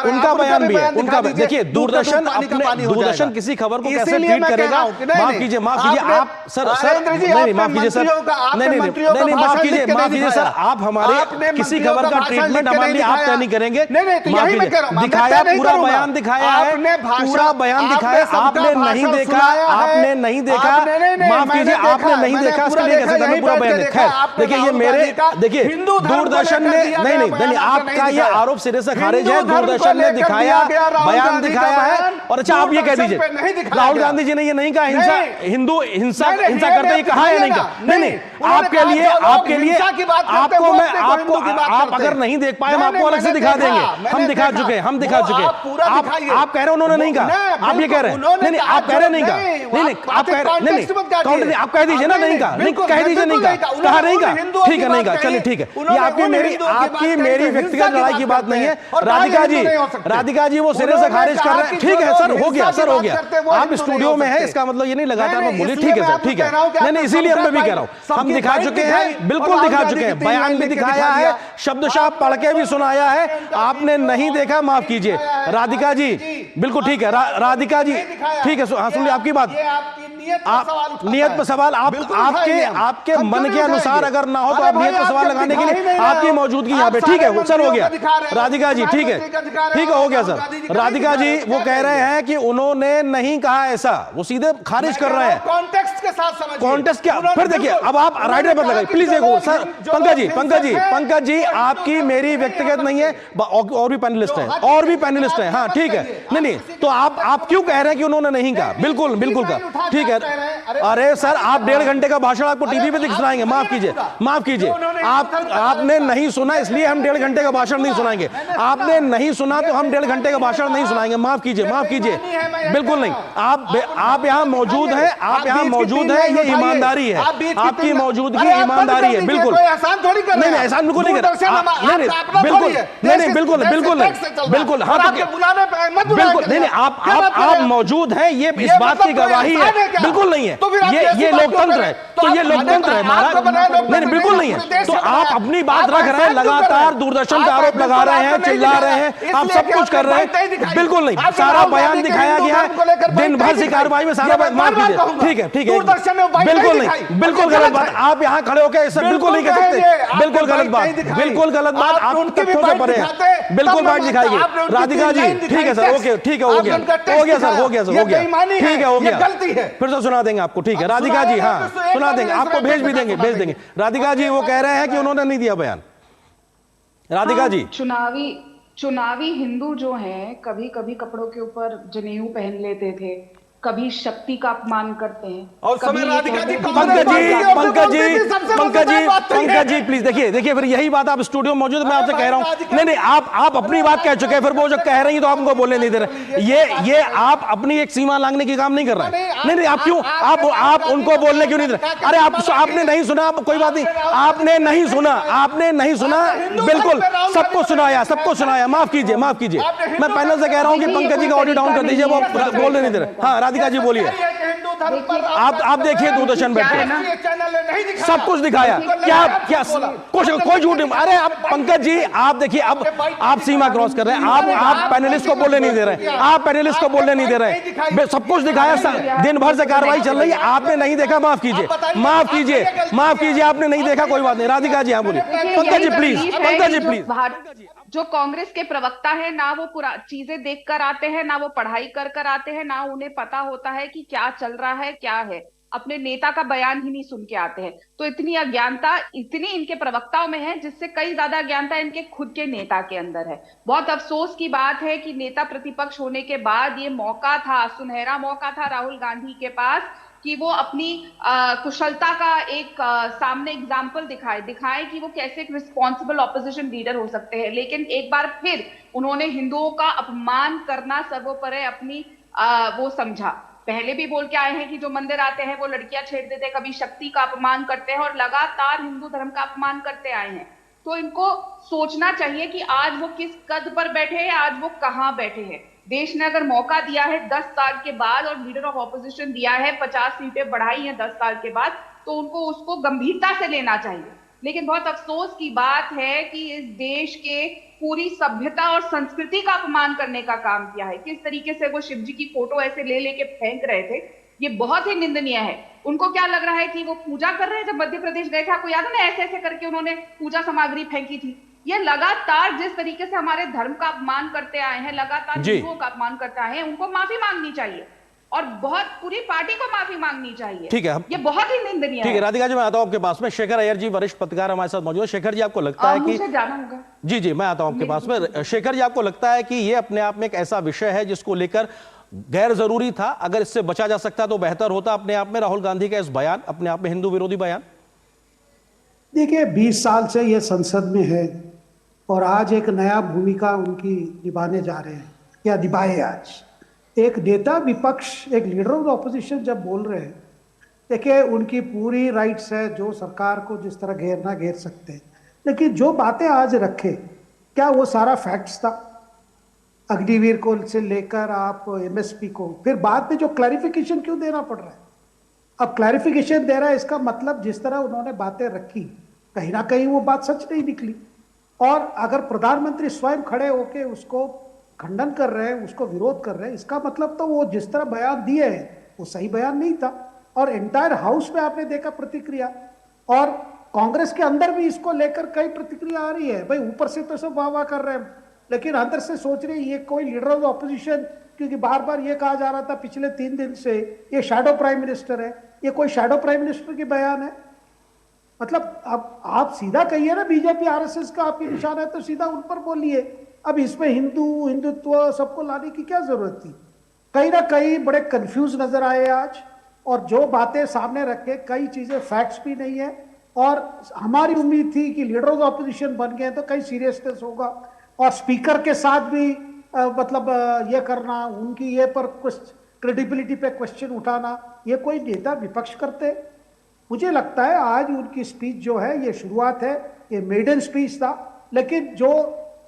उनका बयान भी है, उनका देखिए दूरदर्शन अपने दूरदर्शन किसी खबर को कैसे ट्वीट करेगा? माफ कीजिए आप सर नहीं माफ कीजिए सर, नहीं माफ कीजिए सर, आप हमारे किसी खबर का ट्रीटमेंट हमारे लिए आप तय नहीं करेंगे। दिखाया पूरा बयान दिखाया है, पूरा बयान दिखाया, आपने नहीं देखा, आपने नहीं देखा, माफ कीजिए आपने नहीं देखा, इसके लिए कैसे मैंने पूरा बयान देखा है? देखिए ये मेरे देखिए दूरदर्शन ने नहीं आपका ये आरोप सिरे से खारिज है। दूरदर्शन ने दिखाया, बयान दिखाया है और अच्छा आप ये कह दीजिए राहुल गांधी जी ने ये नहीं कहा हिंदू हिंसा करते ही कहा है, नहीं कहा, नहीं आपके लिए आपको मैं आप अगर नहीं देख पाए हम आपको अलग से दिखा देंगे, हम दिखा चुके आप कह रहे उन्होंने नहीं कहा, आप ये कह रहे हैं नहीं आप कह रहे नहीं कहा, नहीं आप कह रहे नहीं आप कह दीजिए ना नहीं कहा, नहीं कह दीजिए नहीं कहा नहीं कहा, ठीक है नहीं कहा, चलिए ठीक है, ये आपकी मेरी व्यक्तिगत लड़ाई की बात नहीं है। राधिका जी वो सिरे से खारिज कर रहे हैं, ठीक है सर हो गया सर हो गया, आप स्टूडियो में हैं इसका मतलब ये नहीं लगातार मैं बोली, ठीक है सर ठीक है, नहीं इसीलिए मैं भी कह रहा हूं हम दिखा चुके हैं, बिल्कुल दिखा चुके हैं, बयान भी दिखाया है, शब्दशाह पढ़ के भी सुनाया है, आपने नहीं देखा माफ कीजिए। राधिका जी बिल्कुल ठीक है, राधिका जी ठीक है, हाँ सुन ली आपकी बात, आप नियत पर सवाल आपके मन के अनुसार अगर ना हो तो आप नियत पर सवाल लगाने के लिए आपकी मौजूदगी यहाँ पे, ठीक है सर हो गया। राधिका जी ठीक है हो गया सर। राधिका जी वो कह रहे हैं कि उन्होंने नहीं कहा ऐसा, वो सीधे खारिज कर रहे हैं कॉन्टेक्स्ट के साथ समझिए, कॉन्टेक्स्ट क्या फिर देखिए अब आप राइटर पर लगाइए प्लीज देखो सर। पंकज जी आपकी मेरी व्यक्तिगत नहीं है, और भी पैनलिस्ट हैं हाँ ठीक है, नहीं तो आप क्यों कह रहे हैं कि उन्होंने नहीं कहा? बिल्कुल कहा, ठीक है। अरे सर आप 1.5 घंटे का भाषण आपको टीवी पे दिख सुनाएंगे, माफ कीजिए आपने नहीं सुना इसलिए हम 1.5 घंटे का भाषण नहीं सुनाएंगे, आपने नहीं सुना तो हम 1.5 घंटे का भाषण नहीं सुनाएंगे, माफ कीजिए बिल्कुल नहीं। आप यहाँ मौजूद हैं, ये ईमानदारी है, आपकी मौजूदगी ईमानदारी है, बिल्कुल नहीं एहसान बिल्कुल नहीं कर बिल्कुल हाँ बिल्कुल नहीं आप मौजूद हैं, ये इस बात की गवाही है, बिल्कुल नहीं है, ये लोकतंत्र है, तो ये लोकतंत्र है महाराज, नहीं बिल्कुल नहीं है, तो आप अपनी बात रख रहे हैं, लगातार दूरदर्शन पे आरोप लगा रहे हैं, चिल्ला रहे हैं, आप सब कुछ कर रहे हैं, बिल्कुल नहीं, सारा बयान दिखाया गया है, दिन भर की कार्रवाई में सारा माफ कीजिए, ठीक है बिल्कुल नहीं, बिल्कुल गलत बात, आप यहाँ खड़े होकर ऐसा बिल्कुल नहीं कह सकते, बिल्कुल गलत बात, आप तथ्यों से परे हैं, बिल्कुल बात दिखाइए। राधिका जी ठीक है सर ओके, ठीक है हो गया ठीक है हो गया, फिर से सुना देंगे आपको, ठीक है राधिका जी हाँ सुना देंगे आपको, भेज देंगे। राधिका जी वो कह रहे हैं कि उन्होंने नहीं दिया बयान। राधिका जी चुनावी हिंदू जो हैं कभी कभी कपड़ों के ऊपर जनेऊ पहन लेते थे, कभी शक्ति का अपमान करते हैं और समय राधिका जी पंकज जी प्लीज देखिए फिर यही बात आप स्टूडियो में मौजूद, मैं आपसे कह रहा हूं नहीं आप अपनी बात कह चुके हैं, फिर वो जो कह रही हैं तो आपको बोलने नहीं दे रहे, ये आप अपनी एक सीमा लांघने की काम नहीं कर रहे हैं, नहीं आप क्यों आप उनको बोलने क्यों नहीं दे रहे? अरे आपने नहीं सुना, कोई बात नहीं, आपने नहीं सुना बिल्कुल सबको सुनाया, माफ कीजिए मैं पैनल से कह रहा हूं कि पंकज जी का ऑडियो डाउन कर दीजिए, वो बोलने नहीं दे रहे। हाँ राधिका जी बोलिए। धर्म पर आप देखिए दूरदर्शन बैठ राष्ट्रीय चैनल ने नहीं दिखाया, सब कुछ दिखाया। क्या कुछ कोई झूठ नहीं। अरे अब पंकज जी आप देखिए, अब आप सीमा क्रॉस कर रहे हैं। आप पैनलिस्ट को बोलने नहीं दे रहे, आप पैनलिस्ट को बोलने नहीं दे रहे। सब कुछ दिखाया, दिन भर से कार्रवाई चल रही है, आपने नहीं देखा। माफ कीजिए, माफ कीजिए, माफ कीजिए, आपने नहीं देखा, कोई बात नहीं। राधिका जी हाँ बोलिए। Pankaj ji please, Pankaj ji please. जो कांग्रेस के प्रवक्ता है ना वो पूरा चीजें देख कर आते हैं, ना वो पढ़ाई कर आते हैं, ना उन्हें पता होता है कि क्या चल रहा है, क्या है। अपने नेता का बयान ही नहीं सुन के आते हैं। तो इतनी अज्ञानता इतनी इनके प्रवक्ताओं में है, जिससे कई ज्यादा अज्ञानता इनके खुद के नेता के अंदर है। बहुत अफसोस की बात है कि नेता प्रतिपक्ष होने के बाद ये मौका था, सुनहरा मौका था राहुल गांधी के पास कि वो अपनी कुशलता का एक सामने एग्जाम्पल दिखाए कि वो कैसे एक रिस्पॉन्सिबल ऑपोजिशन लीडर हो सकते हैं। लेकिन एक बार फिर उन्होंने हिंदुओं का अपमान करना सर्वोपरि अपनी वो समझा। पहले भी बोल के आए हैं कि जो मंदिर आते हैं वो लड़कियां छेड़ देते हैं, कभी शक्ति का अपमान करते हैं और लगातार हिंदू धर्म का अपमान करते आए हैं। तो इनको सोचना चाहिए कि आज वो किस कद पर बैठे हैं, आज वो कहां बैठे हैं। देश ने अगर मौका दिया है 10 साल के बाद और लीडर ऑफ ऑपोजिशन दिया है, 50 सीटें बढ़ाई हैं 10 साल के बाद, तो उनको उसको गंभीरता से लेना चाहिए। लेकिन बहुत अफसोस की बात है कि इस देश के पूरी सभ्यता और संस्कृति का अपमान करने का काम किया है। किस तरीके से वो शिव जी की फोटो ऐसे ले लेके फेंक रहे थे, ये बहुत ही निंदनीय है। उनको क्या लग रहा है कि वो पूजा कर रहे हैं? जब मध्य प्रदेश गए थे, आपको याद है ना, ऐसे ऐसे करके उन्होंने पूजा सामग्री फेंकी थी। ये लगातार जिस तरीके से हमारे धर्म का अपमान करते आए हैं, लगातार हिंदुओं का अपमान करते आए हैं, उनको माफी मांगनी चाहिए और बहुत पूरी पार्टी को माफी मांगनी चाहिए। ठीक है, ये बहुत ही निंदनीय है। ठीक है राधिका जी, मैं आता हूं आपके पास में। शेखर अय्यर जी वरिष्ठ पत्रकार हमारे साथ मौजूद है। शेखर जी आपको लगता है कि मुझे जाना होगा? जी मैं आता हूं आपके पास में। शेखर जी आपको लगता है कि ये अपने आप में एक ऐसा विषय है जिसको लेकर गैर जरूरी था, अगर इससे बचा जा सकता तो बेहतर होता अपने आप में राहुल गांधी का इस बयान, अपने आप में हिंदू विरोधी बयान? देखिए 20 साल से ये संसद में है और आज एक नया भूमिका उनकी निभाने जा रहे हैं, या निभाए। आज एक नेता विपक्ष, एक लीडर ऑफ द ऑपोजिशन जब बोल रहे हैं, देखिए उनकी पूरी राइट्स है जो सरकार को जिस तरह घेरना घेर सकते हैं, लेकिन जो बातें आज रखे क्या वो सारा फैक्ट्स था? अग्निवीर को से लेकर आप एमएसपी को, फिर बाद में जो क्लैरिफिकेशन क्यों देना पड़ रहा है? अब क्लैरिफिकेशन दे रहा है, इसका मतलब जिस तरह उन्होंने बातें रखी कहीं ना कहीं वो बात सच नहीं निकली। और अगर प्रधानमंत्री स्वयं खड़े होके उसको खंडन कर रहे हैं, उसको विरोध कर रहे हैं, इसका मतलब तो वो जिस तरह बयान दिए हैं वो सही बयान नहीं था। और एंटायर हाउस में आपने देखा प्रतिक्रिया, और कांग्रेस के अंदर भी इसको लेकर कई प्रतिक्रिया आ रही है। भाई ऊपर से तो सब वाह वाह कर रहे हैं, लेकिन अंदर से सोच रहे ये कोई लीडर ऑफ ऑपोजिशन, क्योंकि बार बार ये कहा जा रहा था पिछले 3 दिन से ये शैडो प्राइम मिनिस्टर है, ये कोई शैडो प्राइम मिनिस्टर की बयान है? मतलब अब आप सीधा कहिए ना, बीजेपी आरएसएस का आपकी निशान है तो सीधा उन पर बोलिए। अब इसमें हिंदुत्व सबको लाने की क्या जरूरत थी? कहीं ना कहीं बड़े कंफ्यूज नजर आए आज, और जो बातें सामने रखे कई चीजें फैक्ट्स भी नहीं है। और हमारी उम्मीद थी कि लीडर ऑफ ऑपोजिशन बन गए तो कहीं सीरियसनेस होगा, और स्पीकर के साथ भी मतलब ये करना, उनकी ये पर कुछ क्रेडिबिलिटी पे क्वेश्चन उठाना, ये कोई नेता विपक्ष करते? मुझे लगता है आज उनकी स्पीच जो है ये शुरुआत है, ये मेडन स्पीच था, लेकिन जो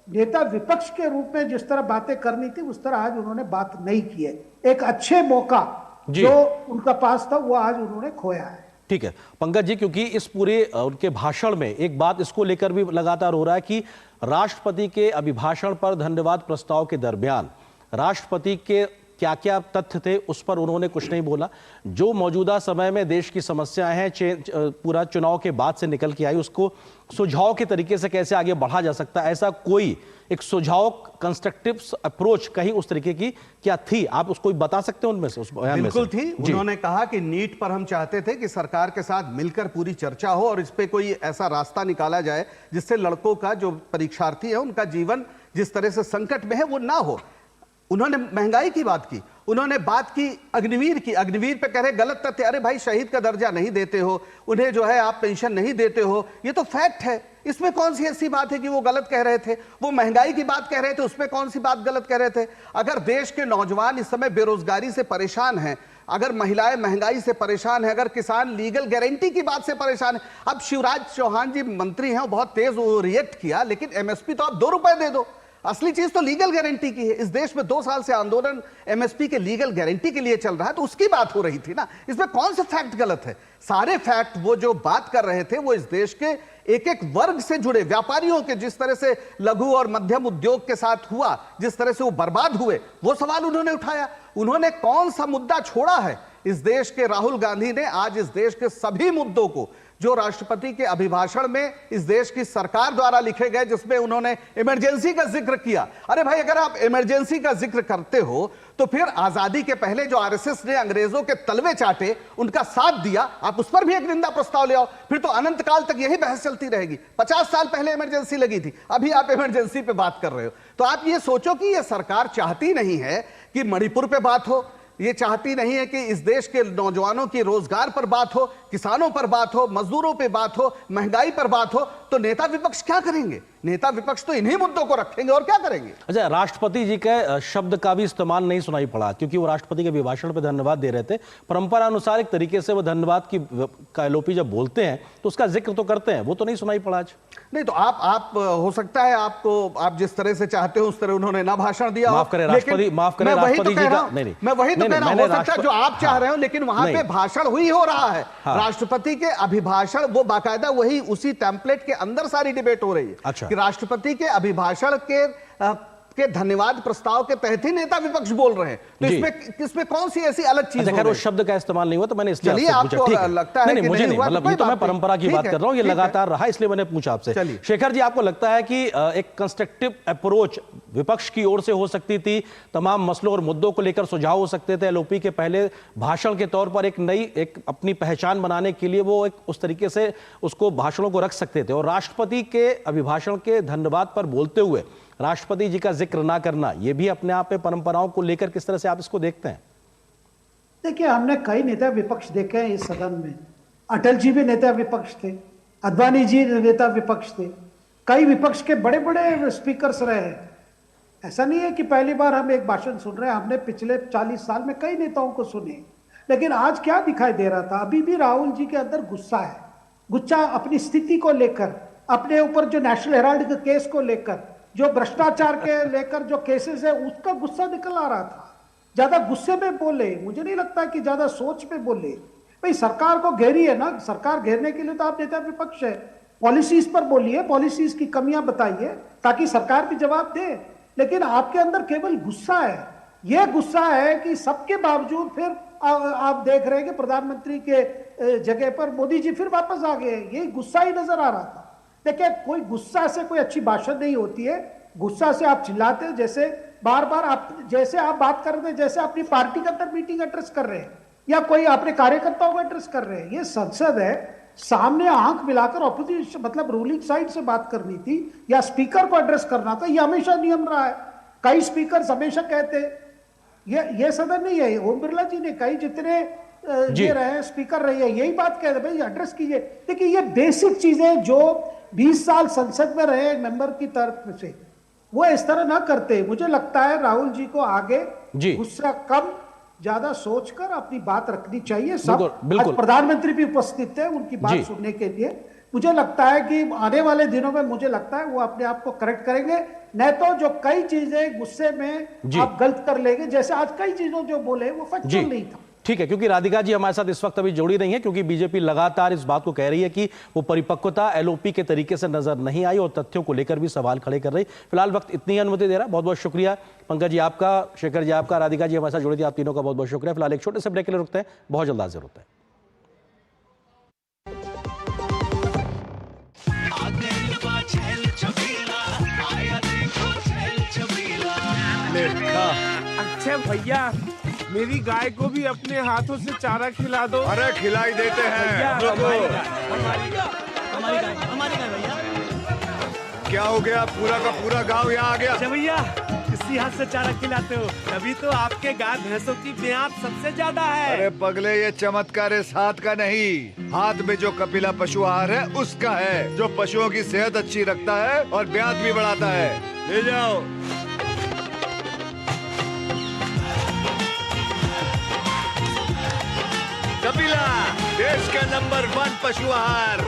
नेता विपक्ष के रूप में जिस तरह बातें करनी थी उस तरह आज उन्होंने बात नहीं की है। एक अच्छे मौका जो उनका पास था वो आज उन्होंने खोया है। ठीक है पंकज जी, क्योंकि इस पूरे उनके भाषण में एक बात इसको लेकर भी लगातार हो रहा है कि राष्ट्रपति के अभिभाषण पर धन्यवाद प्रस्ताव के दरमियान राष्ट्रपति के क्या क्या तथ्य थे उस पर उन्होंने कुछ नहीं बोला। जो मौजूदा समय में देश की समस्याएं हैं, पूरा चुनाव के बाद से निकल के आई, उसको सुझाव के तरीके से कैसे आगे बढ़ा जा सकता है, ऐसा कोई एक सुझाव कंस्ट्रक्टिव अप्रोच कहीं उस तरीके की क्या थी? आप उसको बता सकते हैं उनमें से, उस बयान में से? बिल्कुल थी। उन्होंने कहा कि नीट पर हम चाहते थे कि सरकार के साथ मिलकर पूरी चर्चा हो और इस पे कोई ऐसा रास्ता निकाला जाए जिससे लड़कों का, जो परीक्षार्थी है, उनका जीवन जिस तरह से संकट में है वो ना हो। उन्होंने महंगाई की बात की, उन्होंने बात की अग्निवीर की। अग्निवीर पे कह रहे गलत तथ्य, अरे भाई शहीद का दर्जा नहीं देते हो, उन्हें जो है आप पेंशन नहीं देते हो, ये तो फैक्ट है। इसमें कौन सी ऐसी बात है कि वो गलत कह रहे थे? वो महंगाई की बात कह रहे थे, उसमें कौन सी बात गलत कह रहे थे? अगर देश के नौजवान इस समय बेरोजगारी से परेशान हैं, अगर महिलाएं महंगाई से परेशान है, अगर किसान लीगल गारंटी की बात से परेशान है, अब शिवराज चौहान जी मंत्री हैं, वो बहुत तेज वो रिएक्ट किया, लेकिन एमएसपी तो आप 2 रुपए दे दो। असली चीज तो लीगल गारंटी की है। इस देश में 2 साल से आंदोलन एमएसपी के लीगल गारंटी के लिए चल रहा है, तो उसकी बात हो रही थी ना। इसमें कौन सा फैक्ट गलत है? सारे फैक्ट वो जो बात कर रहे थे वो इस देश के एक एक वर्ग से जुड़े व्यापारियों के, जिस तरह से लघु और मध्यम उद्योग के साथ हुआ, जिस तरह से वो बर्बाद हुए, वो सवाल उन्होंने उठाया। उन्होंने कौन सा मुद्दा छोड़ा है? इस देश के राहुल गांधी ने आज इस देश के सभी मुद्दों को, जो राष्ट्रपति के अभिभाषण में इस देश की सरकार द्वारा लिखे गए, जिसमें उन्होंने इमरजेंसी का जिक्र किया। अरे भाई, अगर आप इमरजेंसी का जिक्र करते हो तो फिर आजादी के पहले जो आरएसएस ने अंग्रेजों के तलवे चाटे, उनका साथ दिया, आप उस पर भी एक निंदा प्रस्ताव ले आओ। फिर तो अनंत काल तक यही बहस चलती रहेगी। 50 साल पहले इमरजेंसी लगी थी, अभी आप इमरजेंसी पे बात कर रहे हो। तो आप ये सोचो कि ये सरकार चाहती नहीं है कि मणिपुर पे बात हो, ये चाहती नहीं है कि इस देश के नौजवानों की रोजगार पर बात हो, किसानों पर बात हो, मजदूरों पे बात हो, महंगाई पर बात हो, तो नेता विपक्ष क्या करेंगे? नेता विपक्ष तो इन्हीं मुद्दों को रखेंगे और क्या करेंगे? अच्छा, राष्ट्रपति जी के शब्द का भी इस्तेमाल नहीं सुनाई पड़ा, क्योंकि वो राष्ट्रपति के अभिभाषण पे धन्यवाद दे रहे थे। परंपरा अनुसार एक तरीके से वो धन्यवाद का एलओपी जब बोलते हैं तो उसका जिक्र तो करते हैं, वो तो नहीं सुनाई पड़ा आज। नहीं तो आप हो सकता है आप जिस तरह से चाहते हो उस तरह उन्होंने ना भाषण दिया। माफ करें राष्ट्रपति, माफ करें राष्ट्रपति जी का, नहीं, मैं वही तो कह रहा हूं, हो सकता है जो आप चाह रहे हो, लेकिन वहां पे भाषण हुई हो रहा है। राष्ट्रपति के अभिभाषण, वो बाकायदा वही उसी टेम्पलेट के अंदर सारी डिबेट हो रही है। अच्छा। कि राष्ट्रपति के अभिभाषण के धन्यवाद प्रस्ताव के तहत ही नेता विपक्ष बोल रहे हैं, तो इसमें कौन सी ऐसी अलग चीज? खैर, उस शब्द का इस्तेमाल नहीं हुआ तो मैंने इसलिए आपसे पूछा। लगता है नहीं, मुझे नहीं, मतलब ये तो मैं परंपरा की बात कर रहा हूँ, ये लगातार रहा, इसलिए मैंने पूछा आपसे। शेखर जी, आपको लगता है कि एक कंस्ट्रक्टिव अप्रोच विपक्ष की ओर से हो सकती थी, तमाम मसलों और मुद्दों को लेकर सुझाव हो सकते थे, एलओपी के पहले भाषण के तौर पर एक अपनी पहचान बनाने के लिए वो एक उस तरीके से उसको भाषणों को रख सकते थे, और राष्ट्रपति के अभिभाषण के धन्यवाद पर बोलते हुए राष्ट्रपति जी का जिक्र ना करना, यह भी अपने आप में परंपराओं को लेकर किस तरह से आप इसको देखते हैं? देखिए, हमने कई नेता विपक्ष देखे हैं इस सदन में। अटल जी भी नेता विपक्ष थे, अद्वानी जी नेता विपक्ष थे, कई विपक्ष के बड़े बड़े स्पीकर्स रहे हैं। ऐसा नहीं है कि पहली बार हम एक भाषण सुन रहे हैं, हमने पिछले 40 साल में कई नेताओं को सुने। लेकिन आज क्या दिखाई दे रहा था? अभी भी राहुल जी के अंदर गुस्सा है, गुस्सा अपनी स्थिति को लेकर, अपने ऊपर जो नेशनल हेराल्ड के केस को लेकर, जो भ्रष्टाचार के लेकर जो केसेस है, उसका गुस्सा निकल आ रहा था। ज्यादा गुस्से में बोले, मुझे नहीं लगता कि ज्यादा सोच में बोले। भाई, सरकार को घेरी है ना, सरकार घेरने के लिए तो आप नेता विपक्ष है। पॉलिसीज पर बोलिए, पॉलिसीज की कमियां बताइए ताकि सरकार भी जवाब दे। लेकिन आपके अंदर केवल गुस्सा है। यह गुस्सा है कि सबके बावजूद फिर आप देख रहे हैं कि प्रधानमंत्री के जगह पर मोदी जी फिर वापस आ गए। यही गुस्सा ही नजर आ रहा था। देखिए, कोई गुस्सा से कोई अच्छी भाषण नहीं होती है। गुस्सा से आप चिल्लाते हैं, जैसे बार बार आप बात कर रहे हैं, जैसे अपनी पार्टी के अंदर मीटिंग एड्रेस कर रहे हैं या कोई अपने कार्यकर्ताओं को एड्रेस कर रहे हैं। ये संसद है, सामने आंख मिलाकर ऑपोजिशन मतलब रूलिंग साइड से बात करनी थी या स्पीकर को एड्रेस करना था। ये हमेशा नियम रहा है। कई स्पीकर हमेशा कहते हैं, ये सदन नहीं है, ओम बिरला जी ने कई जितने ये रहे स्पीकर रहे, यही बात कहते भाई एड्रेस कीजिए। देखिए, ये बेसिक चीजें जो 20 साल संसद में रहे मेंबर की तरफ से, वो इस तरह ना करते। मुझे लगता है राहुल जी को आगे गुस्सा कम, ज्यादा सोचकर अपनी बात रखनी चाहिए। सब आज प्रधानमंत्री भी उपस्थित थे उनकी बात सुनने के लिए। मुझे लगता है कि आने वाले दिनों में मुझे लगता है वो अपने आप को करेक्ट करेंगे, नहीं तो जो कई चीजें गुस्से में आप गलत कर लेंगे, जैसे आज कई चीजों जो बोले वो फैक्चुअल नहीं था। ठीक है, क्योंकि राधिका जी हमारे साथ इस वक्त अभी जुड़ी नहीं है, क्योंकि बीजेपी लगातार इस बात को कह रही है कि वो परिपक्वता एलओपी के तरीके से नजर नहीं आई और तथ्यों को लेकर भी सवाल खड़े कर रही। फिलहाल वक्त इतनी अनुमति दे रहा है। बहुत बहुत शुक्रिया पंकज जी आपका, शेखर जी आपका, राधिका जी हमारे साथ जुड़ी थी, आप तीनों का बहुत बहुत शुक्रिया। फिलहाल एक छोटे से ब्रेक के लिए रुकते हैं, बहुत जल्द हाजिर होता है। अच्छा भैया, मेरी गाय को भी अपने हाथों से चारा खिला दो। अरे खिलाई देते हैं। हमारी गाय भैया। क्या हो गया? पूरा का पूरा गांव यहाँ आ गया। अच्छा भैया, इसी हाथ से चारा खिलाते हो, तभी तो आपके गाय भैंसों की ब्यात सबसे ज्यादा है। अरे पगले, ये चमत्कार इस हाथ का नहीं, हाथ में जो कपिला पशु आहार है उसका है, जो पशुओं की सेहत अच्छी रखता है और ब्यात भी बढ़ाता है। ले जाओ। कपिला, देश का नंबर 1 पशु आहार।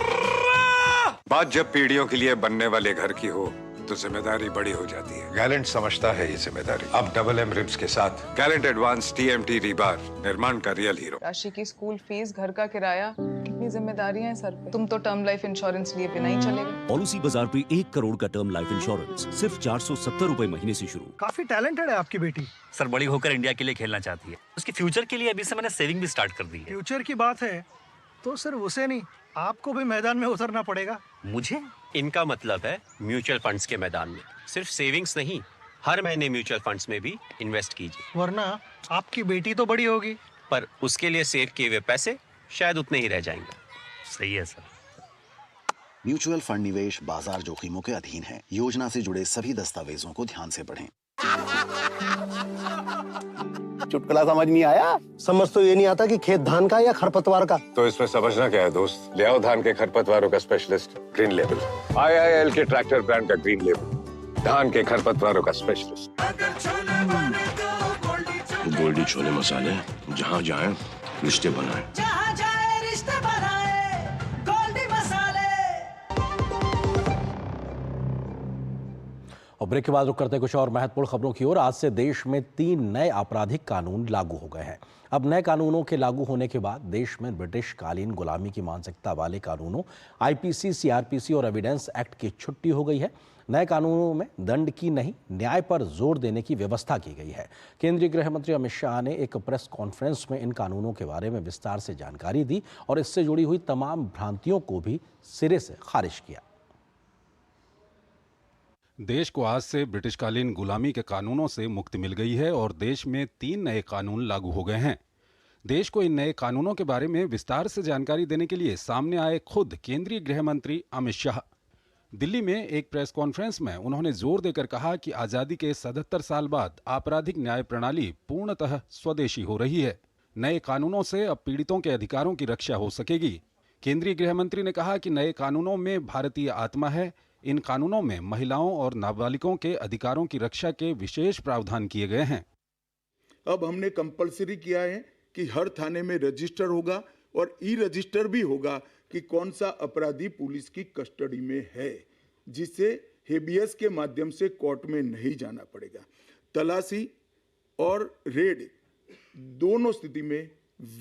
बात जब पीढ़ियों के लिए बनने वाले घर की हो तो तो जिम्मेदारी बड़ी हो जाती है। गैलेंट समझता है ये जिम्मेदारी। अब डबल एम रिब्स के साथ गैलेंट एडवांस TMT रीबार, निर्माण का रियल हीरो। राशि की स्कूल फीस, घर का किराया, कितनी जिम्मेदारियां हैं सर पे। तुम तो टर्म लाइफ इंश्योरेंस लिए बिना ही चले गए। पॉलिसी बाजार पे 1 करोड़ का टर्म लाइफ इंश्योरेंस सिर्फ 470 रुपए महीने से शुरू। काफी टैलेंटेड है आपकी बेटी। सर बड़ी होकर इंडिया के लिए खेलना चाहती है। उसके फ्यूचर के लिए अभी से मैंने सेविंग भी स्टार्ट कर दी है। फ्यूचर की बात है तो सिर्फ उसे नहीं, आपको भी मैदान में उतरना पड़ेगा। मुझे? इनका मतलब है म्यूचुअल फंड्स के मैदान में। सिर्फ सेविंग्स नहीं, हर महीने म्यूचुअल फंड्स में भी इन्वेस्ट कीजिए। वरना आपकी बेटी तो बड़ी होगी, पर उसके लिए सेव किए हुए पैसे शायद उतने ही रह जाएंगे। सही है सर। म्यूचुअल फंड निवेश बाजार जोखिमों के अधीन है। योजना से जुड़े सभी दस्तावेजों को ध्यान से पढ़ें। चुटकुला समझ नहीं आया? समझ तो ये नहीं आता कि खेत धान का या खरपतवार का। तो इसमें समझना क्या है दोस्त? ले आओ धान के खरपतवारों का स्पेशलिस्ट ग्रीन लेबल। IIL के ट्रैक्टर ब्रांड का ग्रीन लेबल, धान के खरपतवारों का स्पेशलिस्ट। गोल्डी छोले मसाले, जहाँ जाए रिश्ते बनाए। जहाँ जाए रिश्ते बनाए, गोल्डी मसाले। और ब्रेक के बाद रुक करते हैं कुछ और महत्वपूर्ण खबरों की ओर। आज से देश में 3 नए आपराधिक कानून लागू हो गए हैं। अब नए कानूनों के लागू होने के बाद देश में ब्रिटिश कालीन गुलामी की मानसिकता वाले कानूनों IPC, CRPC और एविडेंस एक्ट की छुट्टी हो गई है। नए कानूनों में दंड की नहीं, न्याय पर जोर देने की व्यवस्था की गई है। केंद्रीय गृह मंत्री अमित शाह ने एक प्रेस कॉन्फ्रेंस में इन कानूनों के बारे में विस्तार से जानकारी दी और इससे जुड़ी हुई तमाम भ्रांतियों को भी सिरे से खारिज किया। देश को आज से ब्रिटिशकालीन गुलामी के कानूनों से मुक्ति मिल गई है और देश में 3 नए कानून लागू हो गए हैं। देश को इन नए कानूनों के बारे में विस्तार से जानकारी देने के लिए सामने आए खुद केंद्रीय गृह मंत्री अमित शाह। दिल्ली में एक प्रेस कॉन्फ्रेंस में उन्होंने जोर देकर कहा कि आज़ादी के 77 साल बाद आपराधिक न्याय प्रणाली पूर्णतः स्वदेशी हो रही है। नए कानूनों से अब पीड़ितों के अधिकारों की रक्षा हो सकेगी। केंद्रीय गृह मंत्री ने कहा कि नए कानूनों में भारतीय आत्मा है। इन कानूनों में महिलाओं और नाबालिगों के अधिकारों की रक्षा के विशेष प्रावधान किए गए हैं। अब हमने कंपलसरी किया है कि हर थाने में रजिस्टर होगा और ई-रजिस्टर भी होगा कि कौन सा अपराधी पुलिस की कस्टडी में है, जिससे हेबियस के माध्यम से कोर्ट में नहीं जाना पड़ेगा। तलाशी और रेड दोनों स्थिति में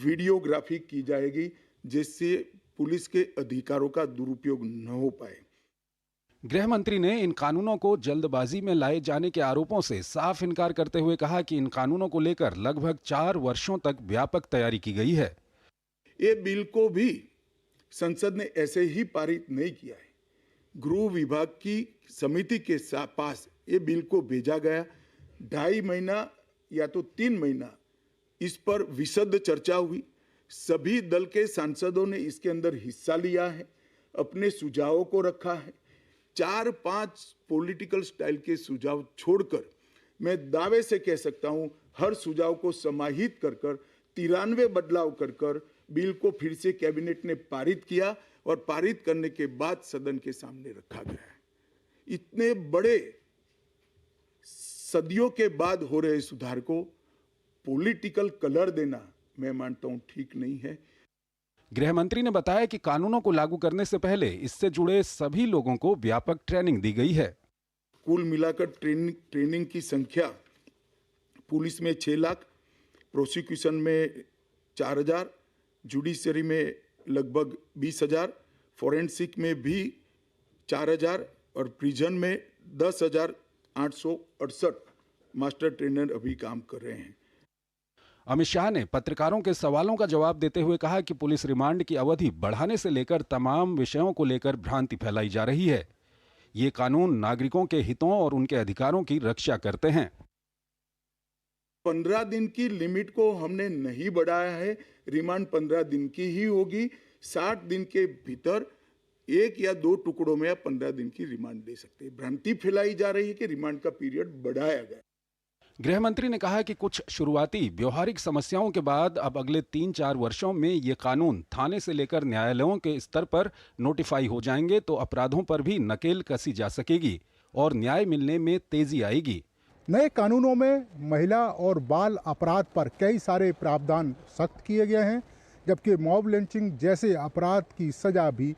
वीडियोग्राफी की जाएगी, जिससे पुलिस के अधिकारों का दुरुपयोग न हो पाए। गृह मंत्री ने इन कानूनों को जल्दबाजी में लाए जाने के आरोपों से साफ इनकार करते हुए कहा कि इन कानूनों को लेकर लगभग 4 वर्षों तक व्यापक तैयारी की गई है। ये बिल को भी संसद ने ऐसे ही पारित नहीं किया है। गृह विभाग की समिति के पास ये बिल को भेजा गया। 2.5 महीना या तो 3 महीना इस पर विशद चर्चा हुई। सभी दल के सांसदों ने इसके अंदर हिस्सा लिया है, अपने सुझावों को रखा है। 4-5 पॉलिटिकल स्टाइल के सुझाव छोड़कर मैं दावे से कह सकता हूं, हर सुझाव को समाहित कर 93 बदलाव कर बिल को फिर से कैबिनेट ने पारित किया और पारित करने के बाद सदन के सामने रखा गया है। इतने बड़े सदियों के बाद हो रहे सुधार को पॉलिटिकल कलर देना मैं मानता हूं ठीक नहीं है। गृह मंत्री ने बताया कि कानूनों को लागू करने से पहले इससे जुड़े सभी लोगों को व्यापक ट्रेनिंग दी गई है। कुल मिलाकर ट्रेनिंग की संख्या पुलिस में 6 लाख, प्रोसिक्यूशन में 4,000, जुडिशरी में लगभग 20,000, फोरेंसिक में भी 4,000 और प्रिजन में 10,868 मास्टर ट्रेनर अभी काम कर रहे हैं। अमित शाह ने पत्रकारों के सवालों का जवाब देते हुए कहा कि पुलिस रिमांड की अवधि बढ़ाने से लेकर तमाम विषयों को लेकर भ्रांति फैलाई जा रही है। ये कानून नागरिकों के हितों और उनके अधिकारों की रक्षा करते हैं। 15 दिन की लिमिट को हमने नहीं बढ़ाया है। रिमांड 15 दिन की ही होगी। 60 दिन के भीतर 1 या 2 टुकड़ों में आप 15 दिन की रिमांड दे सकते हैं। भ्रांति फैलाई जा रही है कि रिमांड का पीरियड बढ़ाया गया। गृह मंत्री ने कहा कि कुछ शुरुआती व्यवहारिक समस्याओं के बाद अब अगले 3-4 वर्षों में ये कानून थाने से लेकर न्यायालयों के स्तर पर नोटिफाई हो जाएंगे तो अपराधों पर भी नकेल कसी जा सकेगी और न्याय मिलने में तेजी आएगी। नए कानूनों में महिला और बाल अपराध पर कई सारे प्रावधान सख्त किए गए हैं, जबकि मॉब लिंचिंग जैसे अपराध की सजा भी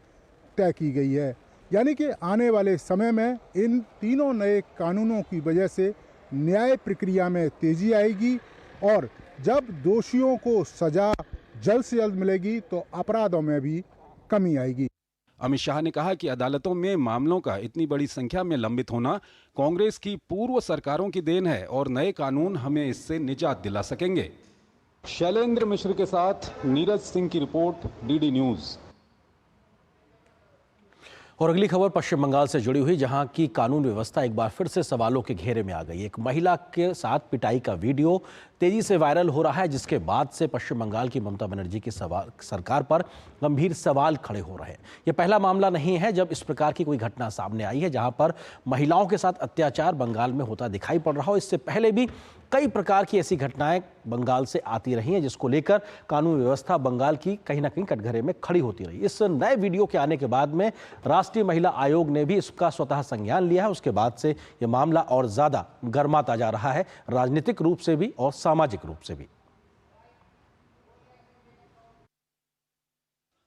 तय की गई है। यानी कि आने वाले समय में इन तीनों नए कानूनों की वजह से न्याय प्रक्रिया में तेजी आएगी और जब दोषियों को सजा जल्द से जल्द मिलेगी तो अपराधों में भी कमी आएगी। अमित शाह ने कहा कि अदालतों में मामलों का इतनी बड़ी संख्या में लंबित होना कांग्रेस की पूर्व सरकारों की देन है और नए कानून हमें इससे निजात दिला सकेंगे। शैलेंद्र मिश्र के साथ नीरज सिंह की रिपोर्ट, डीडी न्यूज। और अगली खबर पश्चिम बंगाल से जुड़ी हुई, जहां की कानून व्यवस्था एक बार फिर से सवालों के घेरे में आ गई। एक महिला के साथ पिटाई का वीडियो तेजी से वायरल हो रहा है, जिसके बाद से पश्चिम बंगाल की ममता बनर्जी की सरकार पर गंभीर सवाल खड़े हो रहे हैं। यह पहला मामला नहीं है जब इस प्रकार की कोई घटना सामने आई है जहां पर महिलाओं के साथ अत्याचार बंगाल में होता दिखाई पड़ रहा हो। इससे पहले भी कई प्रकार की ऐसी घटनाएं बंगाल से आती रही हैं, जिसको लेकर कानून व्यवस्था बंगाल की कहीं ना कहीं कटघरे में खड़ी होती रही। इस नए वीडियो के आने के बाद में राष्ट्रीय महिला आयोग ने भी इसका स्वतः संज्ञान लिया है। उसके बाद से यह मामला और ज्यादा गर्माता जा रहा है, राजनीतिक रूप से भी और सामाजिक रूप से भी।